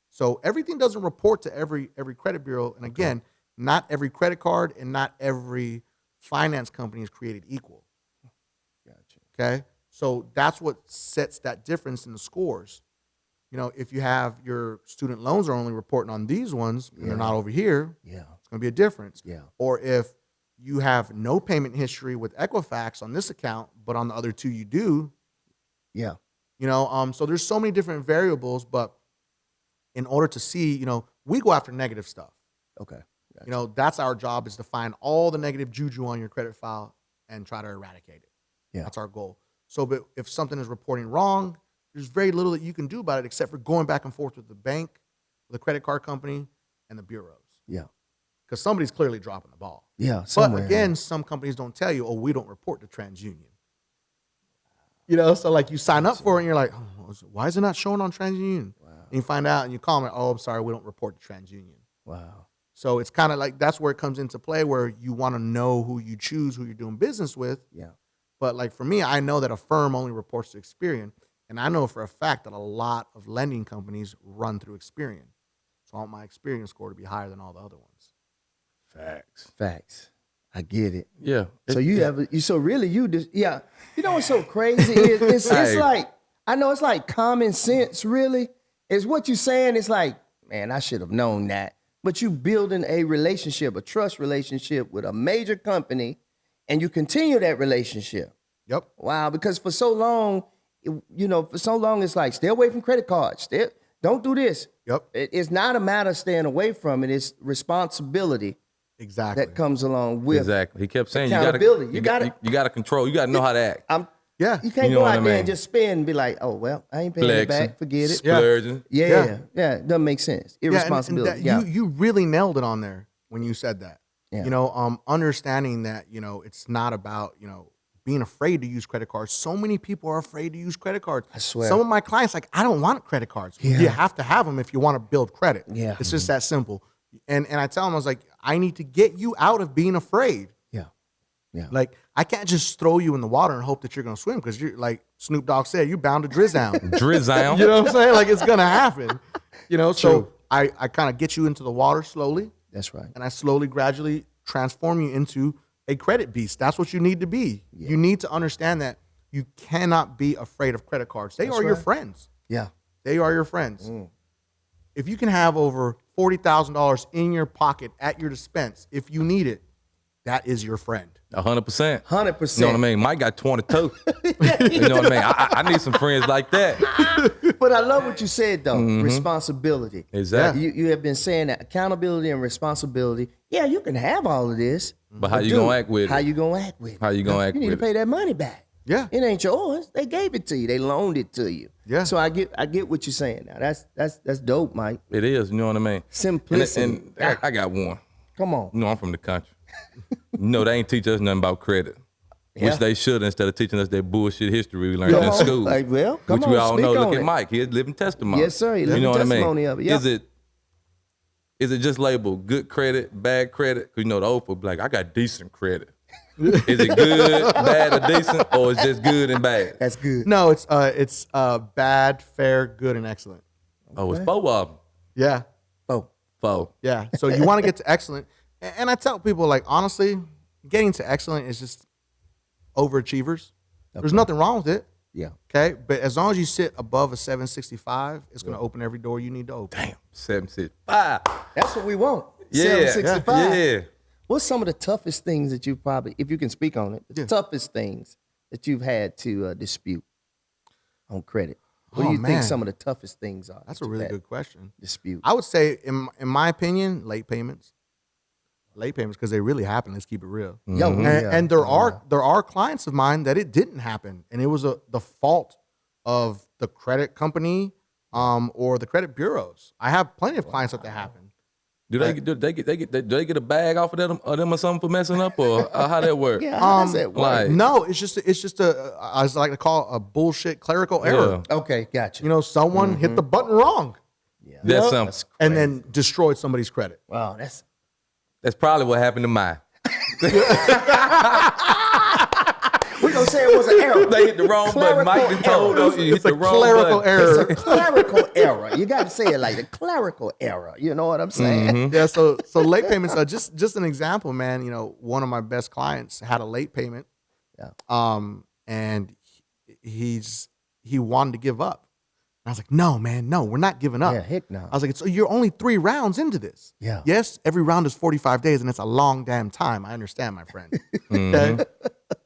So everything doesn't report to every credit bureau. And again, not every credit card and not every finance company is created equal. Gotcha. Okay. So that's what sets that difference in the scores. If you have your student loans are only reporting on these ones and they're not over here, Yeah. it's going to be a difference. Yeah. Or if you have no payment history with Equifax on this account, but on the other 2 you do, Yeah. so there's so many different variables, but in order to see, we go after negative stuff. Okay. That's our job, is to find all the negative juju on your credit file and try to eradicate it. Yeah. That's our goal. So, but if something is reporting wrong, there's very little that you can do about it except for going back and forth with the bank, the credit card company, and the bureaus. Yeah. Because somebody's clearly dropping the ball. Yeah. But Somewhere. again, some companies don't tell you, we don't report to TransUnion. So like you sign up for it and you're like, why is it not showing on TransUnion? Wow. And you find out and you call them, I'm sorry, we don't report to TransUnion. Wow. So it's kind of like, that's where it comes into play, where you want to know who you choose, who you're doing business with. Yeah. But like for me, I know that a firm only reports to Experian. And I know for a fact that a lot of lending companies run through Experian. So I want my Experian score to be higher than all the other ones. Facts. I get it. Yeah. So you know what's so crazy? It's Hey. like, I know it's like common sense, really. It's what you're saying. It's like, man, I should have known that. But you building a relationship, a trust relationship with a major company, and you continue that relationship. Yep. Wow, because for so long, it's like, stay away from credit cards. Don't do this. Yep. It's not a matter of staying away from it. It's responsibility Exactly. that comes along with Exactly. He kept saying accountability. you gotta control. You gotta know how to act. Yeah. You can't You know go what out I there mean? and just spend and be like, oh, well, I ain't paying it Flexing, back. Forget it. splurging. Yeah. It doesn't make sense. Irresponsibility. And you really nailed it on there when you said that. Yeah. Understanding that, it's not about, being afraid to use credit cards. So many people are afraid to use credit cards. I swear. Some of my clients, like, I don't want credit cards. Yeah. You have to have them if you want to build credit. Yeah. It's just that simple. And I tell them, I was like, I need to get you out of being afraid. Yeah. Yeah. Like, I can't just throw you in the water and hope that you're going to swim, because you're, like Snoop Dogg said, you're bound to drizzle. Drizzle. You know what I'm saying? Like, it's going to happen. You know, so True. I kind of get you into the water slowly, That's right. and I slowly, gradually transform you into a credit beast. That's what you need to be. Yeah. You need to understand that you cannot be afraid of credit cards. They That's are your right. friends. Yeah. They are your friends. Mm. If you can have over $40,000 in your pocket at your dispense, if you need it, that is your friend. 100%. 100%. You know what I mean? Mike got 22. You know what I mean? I need some friends like that. But I love what you said, though. Responsibility. Exactly. You have been saying that accountability and responsibility. Yeah, you can have all of this. But how you dude, gonna act with it? How you gonna act with it? How you gonna act You need with to pay that money back. Yeah. It ain't yours. They gave it to you. They loaned it to you. Yeah. So I get what you're saying now. That's dope, Mike. It is, you know what I mean? Simplicity. And I got one. Come on. You know, I'm from the country. You know, they ain't teach us nothing about credit. Yeah. Which they should, instead of teaching us that bullshit history we learned Come in on. school. Like, well, come which on, we all speak know. Look on at it. Mike. He's living testimony. Yes, sir. He You living know what I testimony mean? of it. Yeah. Is it just labeled good credit, bad credit? Because you know the old people be like, I got decent credit. Is it good, bad, or decent, or it's just good and bad? That's good. No, it's bad, fair, good, and excellent. Oh, it's four of them. Yeah. Oh, Four. Yeah. So you want to get to excellent. And I tell people, like, honestly, getting to excellent is just overachievers. There's nothing wrong with it. yeah. Okay. But as long as you sit above a 765, it's going to open every door you need to open. Damn, 765. That's what we want. Yeah, 765. yeah. What's some of the toughest things that you probably, if you can speak on it, the toughest things that you've had to dispute on credit? What do you think some of the toughest things are? That's that a you've really had good question. Dispute. I would say, in my opinion, late payments. Late payments, because they really happen. Let's keep it real. Yo, And there are clients of mine that it didn't happen, and it was the fault of the credit company or the credit bureaus. I have plenty of clients that happened. Do they get a bag off of them or something for messing up, or how that work? Yeah, how does that work? like- No, it's just I like to call it a bullshit clerical error. Okay, gotcha. You know, someone hit the button wrong That's know? something. and then destroyed somebody's credit. Wow, That's probably what happened to mine. we're going to say it was an error. They hit the wrong button. Mike done told us you hit It's a the wrong clerical button. error. It's a clerical error. You got to say it like a clerical error. You know what I'm saying? Yeah, so late payments are just an example, man. You know, one of my best clients had a late payment. Yeah. And he wanted to give up. And I was like, no, man, no, we're not giving up. Yeah, heck no. I was like, so you're only 3 rounds into this. Yeah. Yes, every round is 45 days, and it's a long damn time. I understand, my friend. Okay?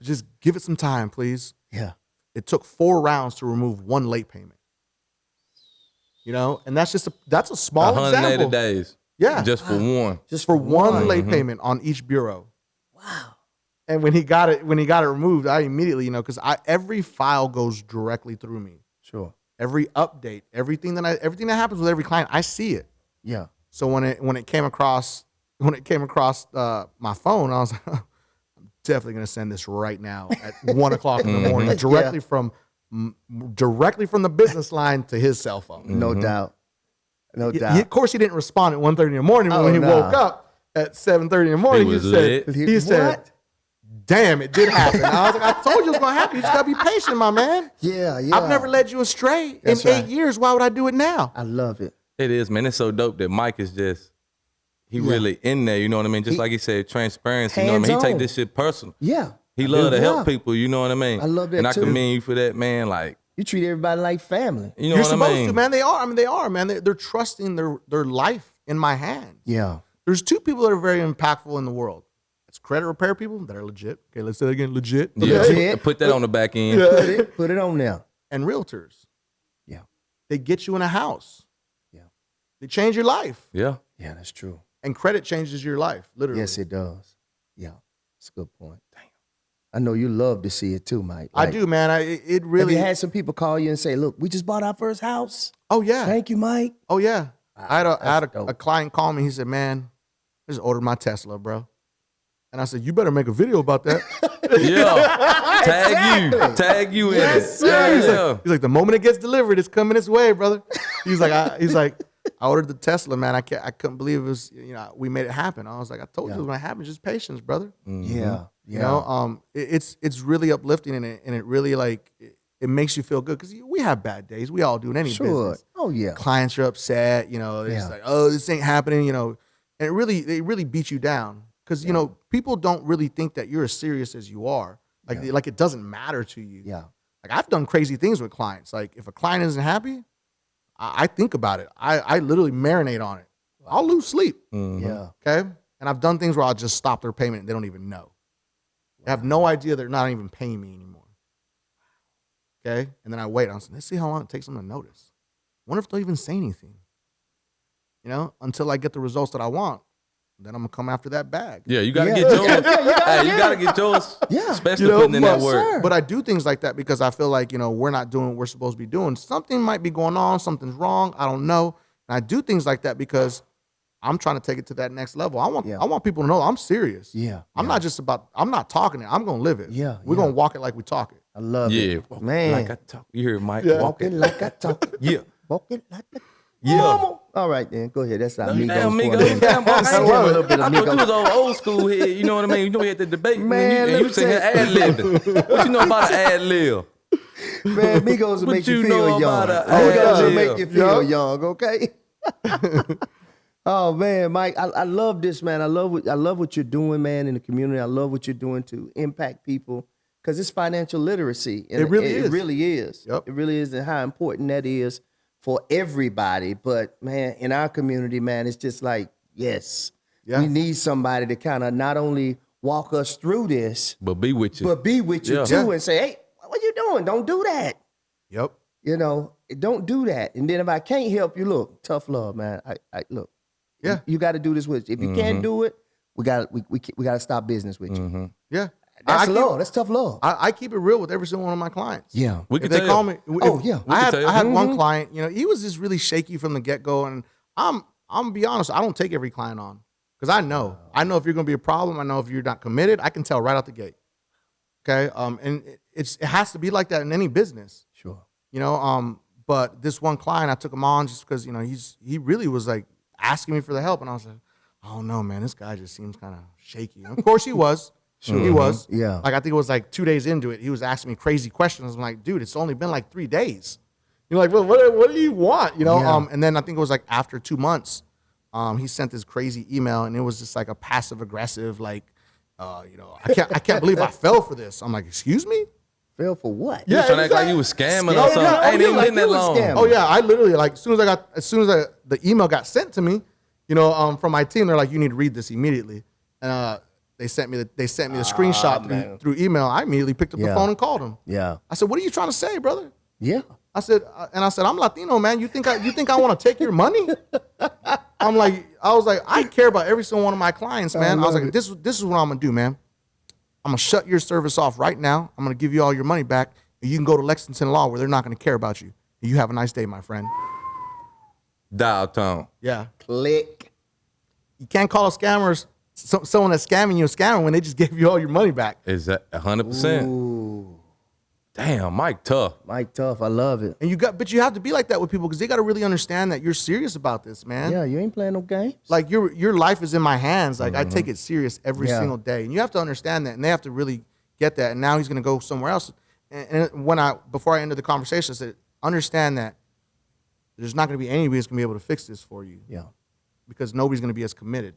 Just give it some time, please. Yeah. It took 4 rounds to remove 1 late payment. You know, and that's a small 180 example. days. Yeah. Just for one. Just for one late payment on each bureau. Wow. And when he got it removed, I immediately, because every file goes directly through me. Sure. Every update, everything that happens with every client, I see it. Yeah. So when it came across my phone, I was like, I'm definitely gonna send this right now at 1:00 in the morning, directly from the business line to his cell phone. No doubt. No doubt. Of course, he didn't respond at 1:30 in the morning, but Oh, when he no. woke up at 7:30 in the morning, He was said, lit. he said, What? damn, it did happen. I was like, I told you it was gonna happen. You just gotta be patient, my man. Yeah, yeah. I've never led you astray That's in right. 8 years. Why would I do it now? I love it. It is, man. It's so dope that Mike is just, he really in there, you know what I mean? Just like he said, transparency, you know what I mean? He Hands-on. take this shit personal. Yeah. He love to Yeah. help people, you know what I mean? I love that and I too. commend you for that, man. Like, You treat everybody like family. you know You're what supposed I mean? to, man. They are, man. They're trusting their life in my hands. Yeah. There's 2 people that are very impactful in the world. It's credit repair people that are legit. Okay, let's say it again, legit. Yeah, Legit. put that on the back end. Put it on there. And realtors. Yeah. They get you in a house. Yeah. They change your life. Yeah. Yeah, that's true. And credit changes your life, literally. Yes, it does. Yeah. That's a good point. Damn. I know you love to see it too, Mike. I do, man. It Have really. you had some people call you and say, look, we just bought our first house. Oh yeah. Thank you, Mike. Oh yeah. I had That's a client call me. He said, "Man, I just ordered my Tesla, bro." And I said, you better make a video about that. Yeah. Tag you in it. Yeah, he's like, the moment it gets delivered, it's coming its way, brother. He's like, I ordered the Tesla, man. I couldn't believe it was, we made it happen. I was like, I told you it was gonna happen. Just patience, brother. Yeah. You know, it's really uplifting, and it really like it makes you feel good because we have bad days. We all do in any business. Oh yeah. Clients are upset. It's like, oh, this ain't happening. And it really beats you down because people don't really think that you're as serious as you are. Like it doesn't matter to you. Yeah. Like I've done crazy things with clients. Like if a client isn't happy, I think about it. I literally marinate on it. I'll lose sleep. Yeah. Okay. And I've done things where I'll just stop their payment and they don't even know. They have no idea they're not even paying me anymore. Okay. And then I wait. I'm saying, let's see how long it takes them to notice. Wonder if they'll even say anything. Until I get the results that I want. Then I'm gonna come after that bag. Yeah, you gotta get yours. You gotta get yours. Yeah. Especially putting in that work. Sir. But I do things like that because I feel like, we're not doing what we're supposed to be doing. Something might be going on, something's wrong. I don't know. And I do things like that because I'm trying to take it to that next level. I want people to know I'm serious. Yeah. I'm not talking it. I'm gonna live it. Yeah. We're gonna walk it like we talk it. I love Yeah. it. Man. Like I talk. You hear Mike? Yeah. Walk it like I talk. Yeah. Walk it like I Yeah. Mama. All right, then. Go ahead. That's how Damn, Migos. damn, I I love a little bit of thought you was Migos. old school here. You know what I mean? We had the debate. Man, and you sitting here ad-libbing. What you know about an ad-lib? Man, Migos will What make you you feel know young. about a Migos will ad-lib? make you feel young, okay? Oh man, Mike, I love this, man. I love what you're doing, man, in the community. I love what you're doing to impact people because it's financial literacy. And It really is. It really is. Yep. It really is, and how important that is for everybody. But man, in our community, man, it's just like, yes, we need somebody to kind of not only walk us through this, But be with you. but be with you too, and say, hey, what you doing? Don't do that. Yep. Don't do that. And then if I can't help you, look, tough love, man. I look. Yeah. You got to do this with you. If you can't do it, we got to stop business with you. Yeah. That's love. That's tough love. I keep it real with every single one of my clients. Yeah. We If can they tell. call me. I had one client, he was just really shaky from the get-go. And I'm gonna be honest, I don't take every client on. Because I know if you're gonna be a problem, I know if you're not committed, I can tell right out the gate. Okay. And it has to be like that in any business. Sure. But this one client, I took him on just because, he really was like asking me for the help. And I was like, oh no, man, this guy just seems kind of shaky. And of course he was. Sure. He was. Yeah. Like I think it was like 2 days into it, he was asking me crazy questions. I'm like, dude, it's only been like 3 days. You're like, well, what do you want? Yeah. And then I think it was like after 2 months, he sent this crazy email and it was just like a passive aggressive, like, I can't believe I fell for this. I'm like, excuse me? Fell for what? You was trying to act like you was scamming or something. yeah. I ain't Oh, even like been that you was long. scamming. Oh yeah, I literally like as soon as the email got sent to me, from my team, they're like, you need to read this immediately. And they sent me the screenshot through email. I immediately picked up the phone and called him. Yeah. I said, what are you trying to say, brother? Yeah. I said, I'm Latino, man. You think I want to take your money? I was like, I care about every single one of my clients, man. I was like, this is what I'm gonna do, man. I'm gonna shut your service off right now. I'm gonna give you all your money back, and you can go to Lexington Law where they're not gonna care about you. And you have a nice day, my friend. Dial tone. Yeah. Click. You can't call a scammer someone that's scamming you a scammer when they just gave you all your money back. Is that 100%? Ooh. Damn, Mike tough. Mike tough. I love it. And you have to be like that with people because they got to really understand that you're serious about this, man. Yeah, you ain't playing no games. Like your life is in my hands. Like I take it serious every single day, and you have to understand that, and they have to really get that. And now he's gonna go somewhere else. And before I ended the conversation, I said, understand that there's not gonna be anybody that's gonna be able to fix this for you. Yeah. Because nobody's gonna be as committed.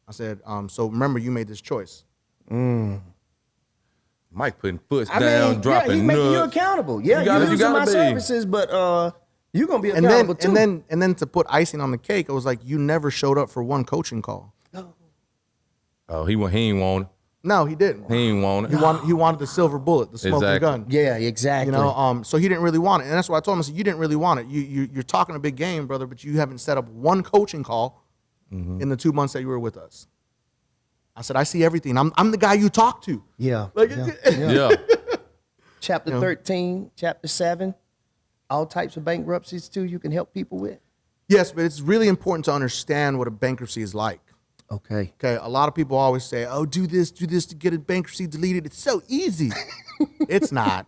I said, so remember, you made this choice. Mike putting foots down, dropping he's making you nuts. accountable. Yeah, you using my be. services, but you're gonna be accountable too. And then to put icing on the cake, it was like you never showed up for one coaching call. Oh, he ain't want it. No, he didn't. He ain't want it. He wanted the silver bullet, the smoking Exactly. gun. Yeah, exactly. So he didn't really want it, and that's why I told him. I said, you didn't really want it. You're talking a big game, brother, but you haven't set up one coaching call in the 2 months that you were with us. I said, I see everything. I'm the guy you talk to. Yeah. Yeah. Chapter 13, chapter 7, all types of bankruptcies too you can help people with. Yes, but it's really important to understand what a bankruptcy is like. Okay. Okay, a lot of people always say, "Oh, do this to get a bankruptcy deleted. It's so easy." It's not.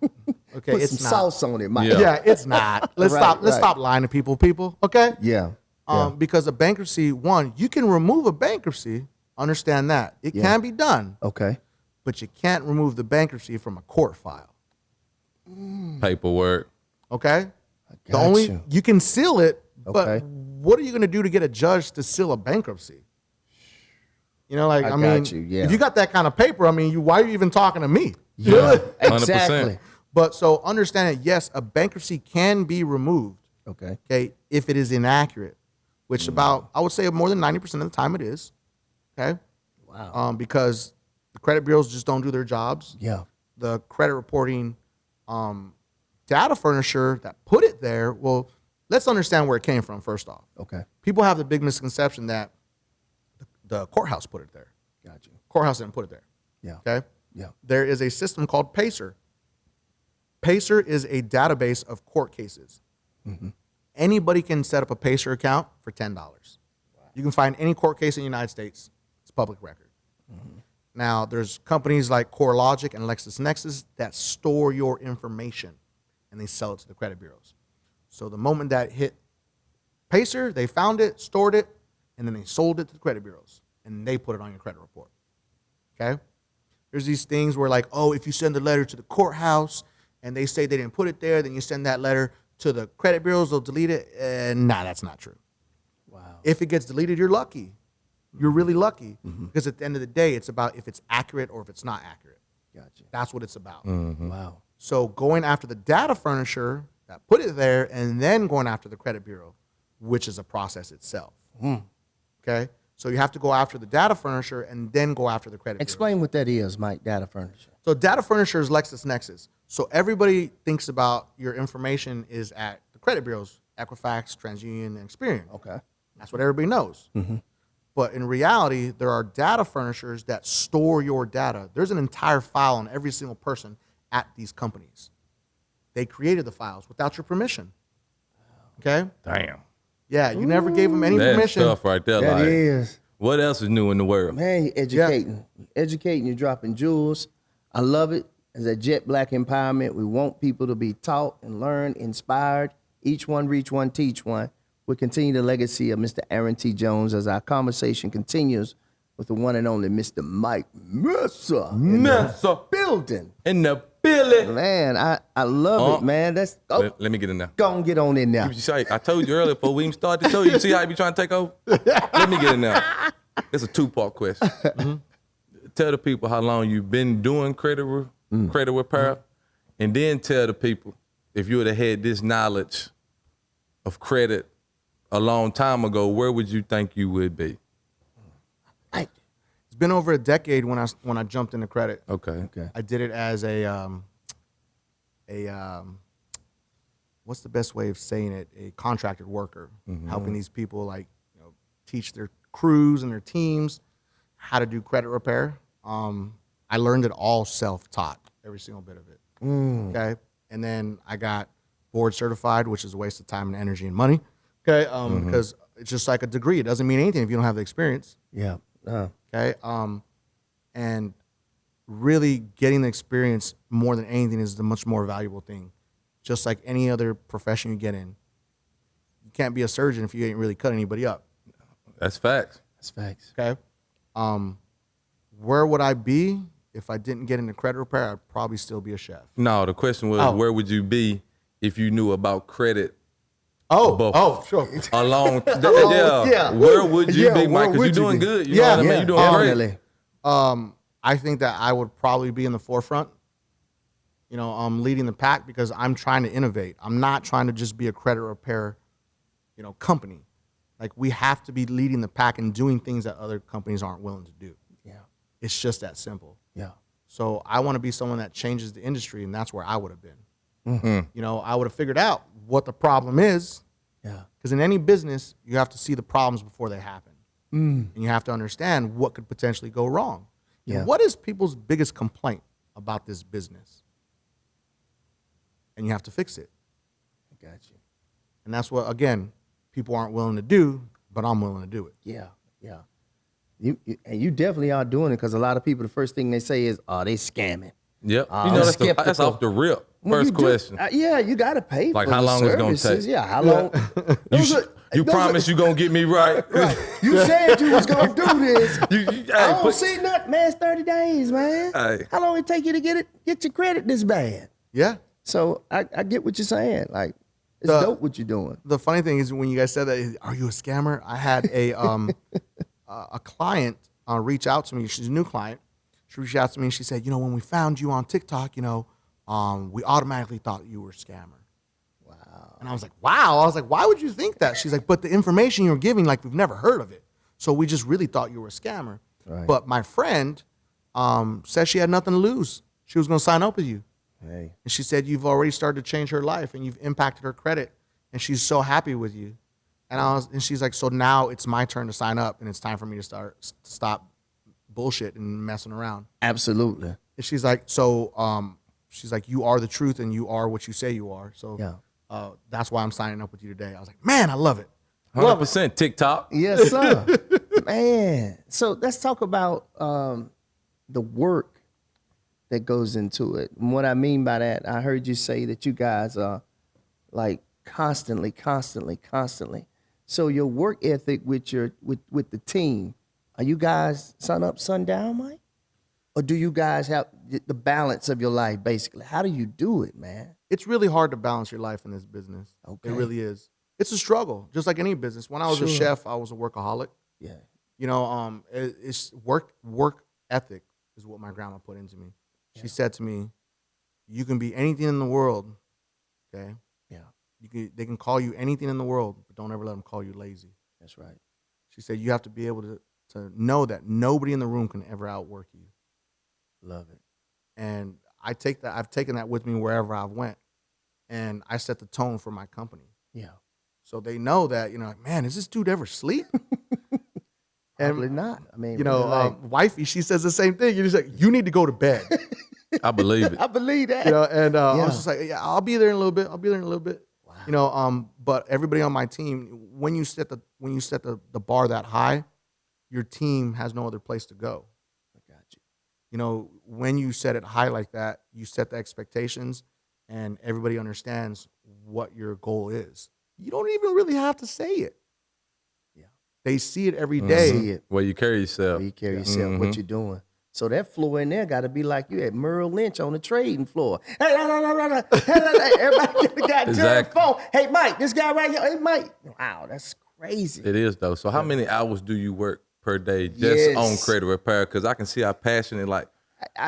Okay, Put it's some not. sauce on it, Mike. Yeah. Yeah, it's not. Let's Right, stop. Let's right. stop lying to people. People, okay? Yeah. Yeah. Because a bankruptcy, one, you can remove a bankruptcy. Understand that it Yeah. can be done, Okay. but you can't remove the bankruptcy from a court file. Paperwork. Okay. The Got only you. you can seal it, but Okay. what are you going to do to get a judge to seal a bankruptcy? You know, like I I mean, got you, yeah. if you got that kind of paper, I mean, why are you even talking to me? Yeah. 100%. But Exactly. so understand that yes, a bankruptcy can be removed. Okay. Okay, if it is inaccurate, which about I would say more than 90% of the time it is. Okay, Wow. because the credit bureaus just don't do their jobs. Yeah. The credit reporting data furnisher that put it there. Well, let's understand where it came from first off. Okay. People have the big misconception that the courthouse put it there. Got you. Courthouse didn't put it there. Yeah. Okay. Yeah. There is a system called Pacer. Pacer is a database of court cases. Anybody can set up a Pacer account for $10. You can find any court case in the United States. It's public record. Now, there's companies like CoreLogic and LexisNexis that store your information, and they sell it to the credit bureaus. So the moment that hit Pacer, they found it, stored it, and then they sold it to the credit bureaus, and they put it on your credit report. Okay? There's these things where like, oh, if you send a letter to the courthouse and they say they didn't put it there, then you send that letter to the credit bureaus, they'll delete it. Nah, that's not true. Wow. If it gets deleted, you're lucky. You're really lucky because at the end of the day, it's about if it's accurate or if it's not accurate. Got you. That's what it's about. Wow. So going after the data furnisher that put it there and then going after the credit bureau, which is a process itself. Okay? So you have to go after the data furnisher and then go after the credit bureau. Explain what that is, Mike. Data furniture. So data furnisher is LexisNexis. So everybody thinks about your information is at the credit bureaus, Equifax, TransUnion, and Experian. Okay. That's what everybody knows. But in reality, there are data furnishers that store your data. There's an entire file on every single person at these companies. They created the files without your permission. Okay? Damn. Yeah, you never gave them any That's permission. tough right there. That like, is. what else is new in the world? Man, you're educating. Educating, you're dropping jewels. I love it. As a Jetblack empowerment, we want people to be taught and learn, inspired. Each one reach one, teach one. We continue the legacy of Mr. Aaron T. Jones as our conversation continues with the one and only Mr. Mike Meza. Meza. Building. In the building. Man, I love it, man. That's Let me get in there. go and get on in there. You see, I told you earlier before we even started the show, you see how you be trying to take over? Let me get in there. It's a two-part question. Tell the people how long you've been doing credit repair, and then tell the people if you would have had this knowledge of credit a long time ago, where would you think you would be? It's been over a decade when I jumped into credit. Okay. I did it as a what's the best way of saying it? A contracted worker, helping these people teach their crews and their teams how to do credit repair. I learned it all self-taught, every single bit of it. Okay, and then I got board certified, which is a waste of time and energy and money. Okay, because it's just like a degree; it doesn't mean anything if you don't have the experience. Yeah. Okay, and really getting the experience more than anything is the much more valuable thing. Just like any other profession you get in, you can't be a surgeon if you ain't really cut anybody up. That's facts. That's facts. Okay, where would I be if I didn't get into credit repair? I'd probably still be a chef. No, the question was, where would you be if you knew about credit? Sure. Along, yeah. Where would you be, Mike? Because you're doing good. You know what I mean? You're doing great. Definitely. I think that I would probably be in the forefront. Leading the pack because I'm trying to innovate. I'm not trying to just be a credit repair, company. Like we have to be leading the pack and doing things that other companies aren't willing to do. Yeah. It's just that simple. Yeah. So I want to be someone that changes the industry, and that's where I would have been. I would have figured out what the problem is. Yeah. Because in any business, you have to see the problems before they happen. And you have to understand what could potentially go wrong. Yeah. And what is people's biggest complaint about this business? And you have to fix it. I got you. And that's what, again, people aren't willing to do, but I'm willing to do it. Yeah. Yeah. And you definitely are doing it because a lot of people, the first thing they say is, "Oh, they scamming." Yep. I'm skeptical. That's off the rip. Well, First you do- question. yeah, you got to pay Like for how the long it's gonna services. take? Yeah, how long? You promise you gonna get me right. Right. You said you was gonna do this. I don't put- see nothing, man. It's 30 days, man. Hey. How long it take you to get your credit this bad? Yeah. So I get what you're saying. Like, it's dope what you're doing. The funny thing is when you guys said that, are you a scammer? I had a client reach out to me. She's a new client. She reached out to me and she said, when we found you on TikTok, we automatically thought you were a scammer. Wow. And I was like, wow. I was like, why would you think that? She's like, but the information you're giving, like, we've never heard of it. So we just really thought you were a scammer. Right. But my friend said she had nothing to lose. She was going to sign up with you. Hey. And she said you've already started to change her life and you've impacted her credit. And she's so happy with you. And she's like, so now it's my turn to sign up and it's time for me to stop bullshit and messing around. Absolutely. And she's like, you are the truth and you are what you say you are. So that's why I'm signing up with you today. I was like, man, I love it. 100% TikTok. Yes, sir. Man. So let's talk about the work that goes into it. And what I mean by that, I heard you say that you guys are like constantly. So your work ethic with the team, are you guys sun up, sundown, Mike? Or do you guys have the balance of your life, basically? How do you do it, man? It's really hard to balance your life in this business. Okay. It really is. It's a struggle, just like any business. When I was a chef, I was a workaholic. Yeah. It's work ethic is what my grandma put into me. She said to me, you can be anything in the world, okay? Yeah. They can call you anything in the world, but don't ever let them call you lazy. That's right. She said you have to be able to know that nobody in the room can ever outwork you. Love it. And I've taken that with me wherever I've went. And I set the tone for my company. Yeah. So they know that, man, does this dude ever sleep? Probably not. I mean, wifey, she says the same thing. You're just like, you need to go to bed. I believe it. I believe that. I was just like, yeah, I'll be there in a little bit. Wow. But everybody on my team, when you set the bar that high, your team has no other place to go. I got you. When you set it high like that, you set the expectations and everybody understands what your goal is. You don't even really have to say it. Yeah. They see it every day. See it. Where you carry yourself. Where you carry yourself, what you're doing. So that floor in there got to be like you at Merrill Lynch on the trading floor. Hey, everybody got Exactly. phone. Hey, Mike, this guy right here. Hey, Mike. Wow, that's crazy. It is, though. So how many hours do you work per day just on credit repair? Because I can see how passionate, like,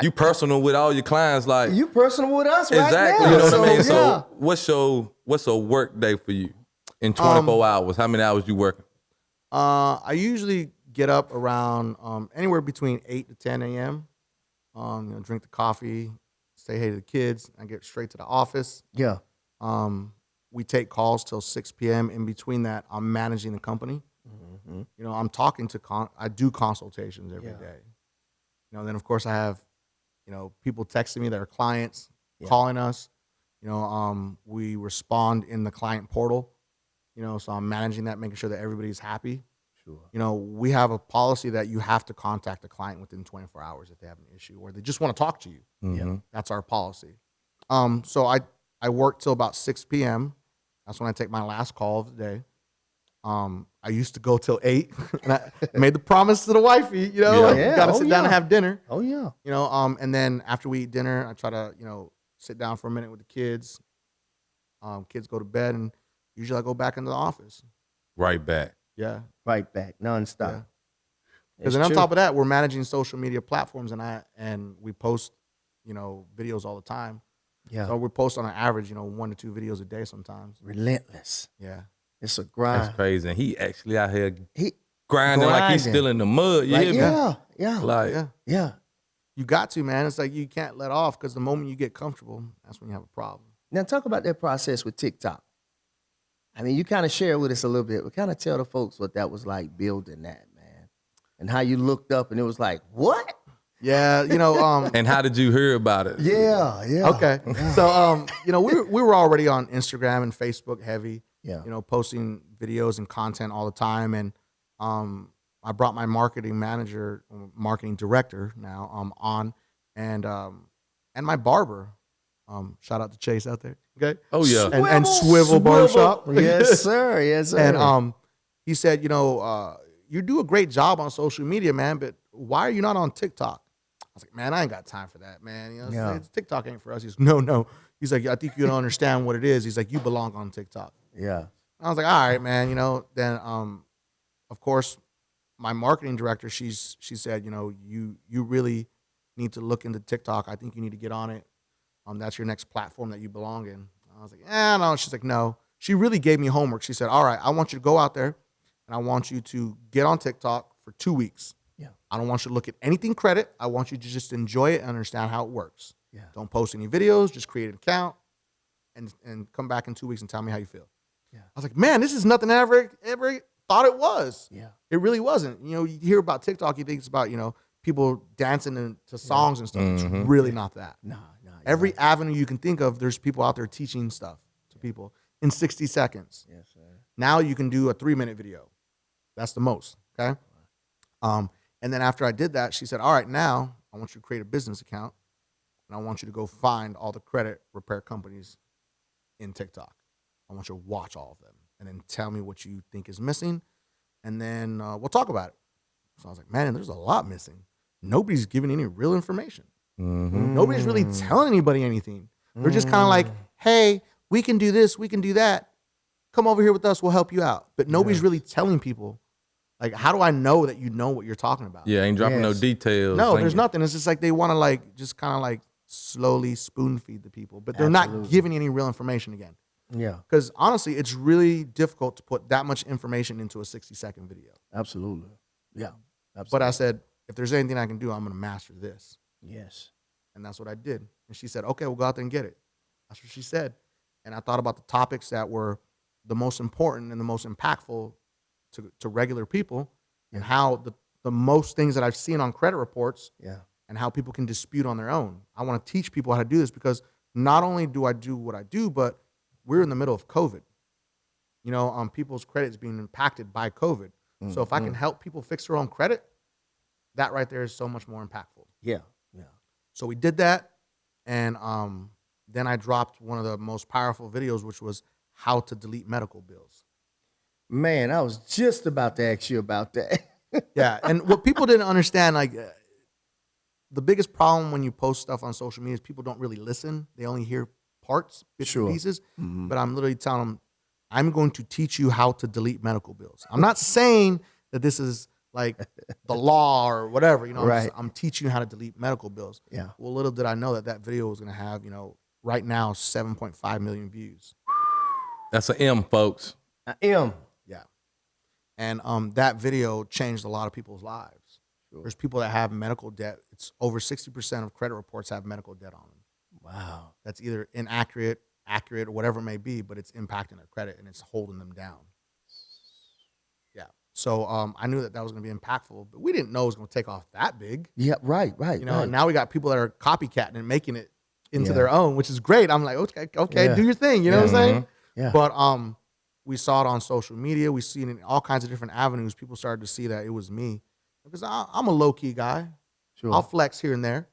you personal with all your clients. Like, you personal with us right exactly, now. you know what I mean? Yeah. So what's a work day for you in 24 hours? How many hours you working? I usually get up around anywhere between 8 to 10 a.m. Drink the coffee, say hey to the kids. I get straight to the office. Yeah. We take calls till 6 p.m. In between that, I'm managing the company. Mm-hmm. I'm talking to I do consultations every day. Then of course I have, people texting me that are clients, calling us. We respond in the client portal. So I'm managing that, making sure that everybody's happy. Sure. We have a policy that you have to contact the client within 24 hours if they have an issue or they just want to talk to you. Mm-hmm. Yeah, that's our policy. So I work till about 6 p.m. That's when I take my last call of the day. I used to go till 8, and I made the promise to the wifey, gotta sit down and have dinner. Oh yeah. And then after we eat dinner, I try to, sit down for a minute with the kids. Kids go to bed, and usually I go back into the office. Right back. Yeah. Right back, nonstop. Because then on top of that, we're managing social media platforms, and we post, videos all the time. Yeah. So we post on an average, 1 to 2 videos a day sometimes. Relentless. Yeah. It's a grind. That's crazy. And he actually out here grinding like he's still in the mud. You hear me? Yeah. Like, yeah. You got to, man. It's like you can't let off because the moment you get comfortable, that's when you have a problem. Now talk about that process with TikTok. I mean, you kind of share with us a little bit. We kind of tell the folks what that was like building that, man. And how you looked up and it was like, what? Yeah, and how did you hear about it? Yeah. Okay. So, we were already on Instagram and Facebook heavy. Yeah. Posting videos and content all the time. And I brought my marketing manager, marketing director now on, and my barber. Shout out to Chase out there. Okay. Oh yeah. And Swivel Barbershop. Yes, sir. Yes, sir. And he said, you do a great job on social media, man, but why are you not on TikTok? I was like, man, I ain't got time for that, man. It's TikTok ain't for us. He's no. He's like, I think you don't understand what it is. He's like, you belong on TikTok. Yeah. I was like, all right, man. Then of course, my marketing director, she said, you really need to look into TikTok. I think you need to get on it. That's your next platform that you belong in. I was like, no. She's like, no. She really gave me homework. She said, all right, I want you to go out there and I want you to get on TikTok for 2 weeks. Yeah. I don't want you to look at anything credit. I want you to just enjoy it and understand how it works. Yeah. Don't post any videos. Just create an account and come back in 2 weeks and tell me how you feel. Yeah. I was like, man, this is nothing I ever thought it was. Yeah. It really wasn't. You hear about TikTok, you think it's about, people dancing to songs and stuff. It's really not that. No. Every avenue you can think of, there's people out there teaching stuff to people in 60 seconds. Yes, sir. Now you can do a 3-minute video. That's the most, okay? And then after I did that, she said, all right, now I want you to create a business account, and I want you to go find all the credit repair companies in TikTok. I want you to watch all of them, and then tell me what you think is missing, and then we'll talk about it. So I was like, man, there's a lot missing. Nobody's giving any real information. Nobody's really telling anybody anything. They're just kind of like, hey, we can do this, we can do that. Come over here with us, we'll help you out. But nobody's really telling people, like, how do I know that you know what you're talking about? Yeah, ain't dropping no details. No, there's nothing. It's just like they want to just kind of slowly spoon feed the people, but they're not giving any real information again. Yeah. Because honestly, it's really difficult to put that much information into a 60-second video. Absolutely. Yeah. Absolutely. But I said, if there's anything I can do, I'm going to master this. Yes. And that's what I did. And she said, okay, we'll go out there and get it. That's what she said. And I thought about the topics that were the most important and the most impactful to regular people, and how the most things that I've seen on credit reports, and how people can dispute on their own. I want to teach people how to do this, because not only do I do what I do, but we're in the middle of COVID. People's credit is being impacted by COVID. So if I can help people fix their own credit, that right there is so much more impactful. Yeah. So we did that, and then I dropped one of the most powerful videos, which was how to delete medical bills. Man, I was just about to ask you about that. Yeah, and what people didn't understand, the biggest problem when you post stuff on social media is people don't really listen. They only hear parts, bits and pieces. But I'm literally telling them, I'm going to teach you how to delete medical bills. I'm not saying that this is like the law or whatever, Right. I'm teaching you how to delete medical bills. Yeah. Well, little did I know that video was going to have, right now, 7.5 million views. That's an M, folks. M. Yeah. And that video changed a lot of people's lives. Sure. There's people that have medical debt. It's over 60% of credit reports have medical debt on them. Wow. That's either inaccurate, accurate, or whatever it may be, but it's impacting their credit and it's holding them down. Yeah. So I knew that was going to be impactful, but we didn't know it was going to take off that big. Yeah, right. And now we got people that are copycatting and making it into their own, which is great. I'm like, okay, do your thing. You know what I'm saying? Yeah. But we saw it on social media. We see it in all kinds of different avenues. People started to see that it was me, because I'm a low key guy. Sure. I'll flex here and there,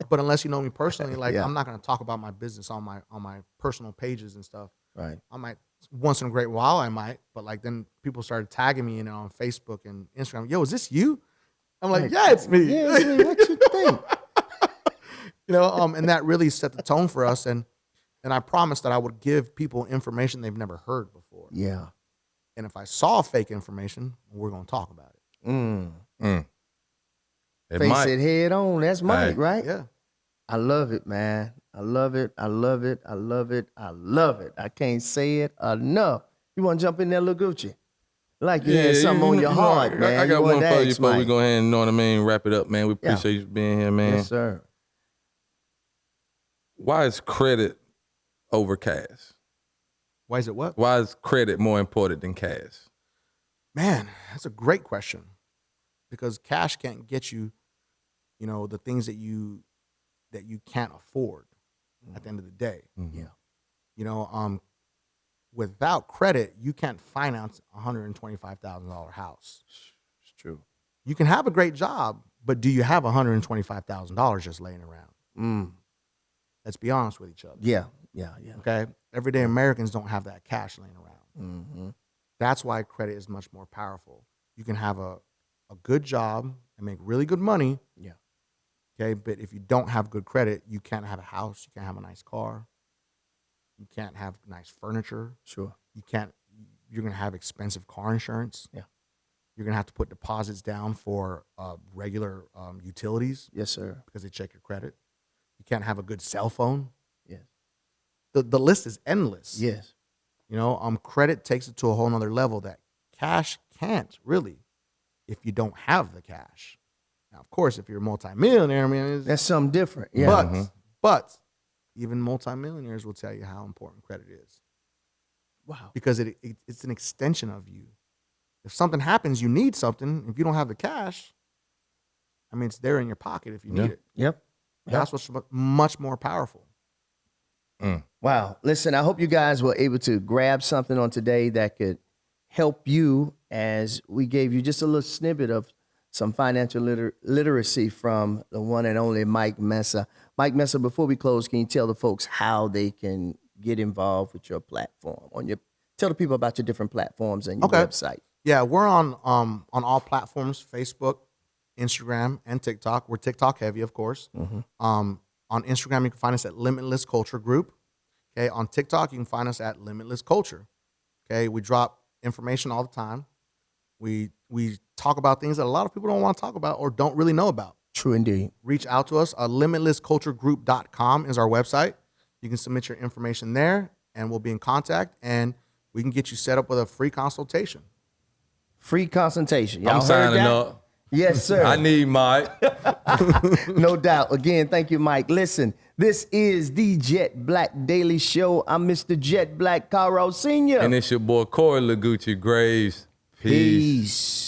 but unless you know me personally, Yeah. I'm not going to talk about my business on my personal pages and stuff. Right. I might once in a great while, but then people started tagging me in on Facebook and Instagram. Yo, is this you? I'm like, yeah, it's me. Yeah, it's me. What you think? And that really set the tone for us. And I promised that I would give people information they've never heard before. Yeah. And if I saw fake information, we're going to talk about it. Face it head on. That's Mike, right? Yeah. I love it, man. I love it. I love it. I love it. I love it. I can't say it enough. You want to jump in there, Lil Gucci? Like you had something on your heart, man. I got one for you before we Mike. go ahead and, wrap it up, man. We appreciate you being here, man. Yes, sir. Why is credit over cash? Why is it what? Why is credit more important than cash? Man, that's a great question. Because cash can't get you, the things that you can't afford at the end of the day. Yeah. without credit, you can't finance a $125,000 house. It's true. You can have a great job, but do you have $125,000 just laying around? Let's be honest with each other. Yeah. Okay? Everyday Americans don't have that cash laying around. Mm-hmm. That's why credit is much more powerful. You can have a good job and make really good money. Yeah. Okay, but if you don't have good credit, you can't have a house, you can't have a nice car, you can't have nice furniture. Sure. You're gonna have expensive car insurance. Yeah. You're gonna have to put deposits down for regular utilities. Yes, sir. Because they check your credit. You can't have a good cell phone. Yes. The list is endless. Yes. You know, credit takes it to a whole nother level that cash can't really, if you don't have the cash. Now, of course, if you're a multimillionaire, I mean, That's something different. Yeah. but even multimillionaires will tell you how important credit is. Wow. Because it's an extension of you. If something happens, you need something. If you don't have the cash, I mean, it's there in your pocket if you need it. Yep. That's what's much more powerful. Wow. Listen, I hope you guys were able to grab something on today that could help you, as we gave you just a little snippet of some financial literacy from the one and only Mike Meza. Mike Meza, before we close, can you tell the folks how they can get involved with your platform? Tell the people about your different platforms and your website. Yeah, we're on all platforms: Facebook, Instagram, and TikTok. We're TikTok heavy, of course. On Instagram, you can find us at Limitless Culture Group. Okay, on TikTok, you can find us at Limitless Culture. Okay, we drop information all the time. We talk about things that a lot of people don't want to talk about or don't really know about. True indeed. Reach out to us. LimitlessCultureGroup.com is our website. You can submit your information there, and we'll be in contact, and we can get you set up with a free consultation. Free consultation. Y'all I'm heard signing that? up. Yes, sir. I need Mike. No doubt. Again, thank you, Mike. Listen, this is the Jet Black Daily Show. I'm Mr. Jet Black Caro Sr. And it's your boy Corey Lagucci Graves. Peace.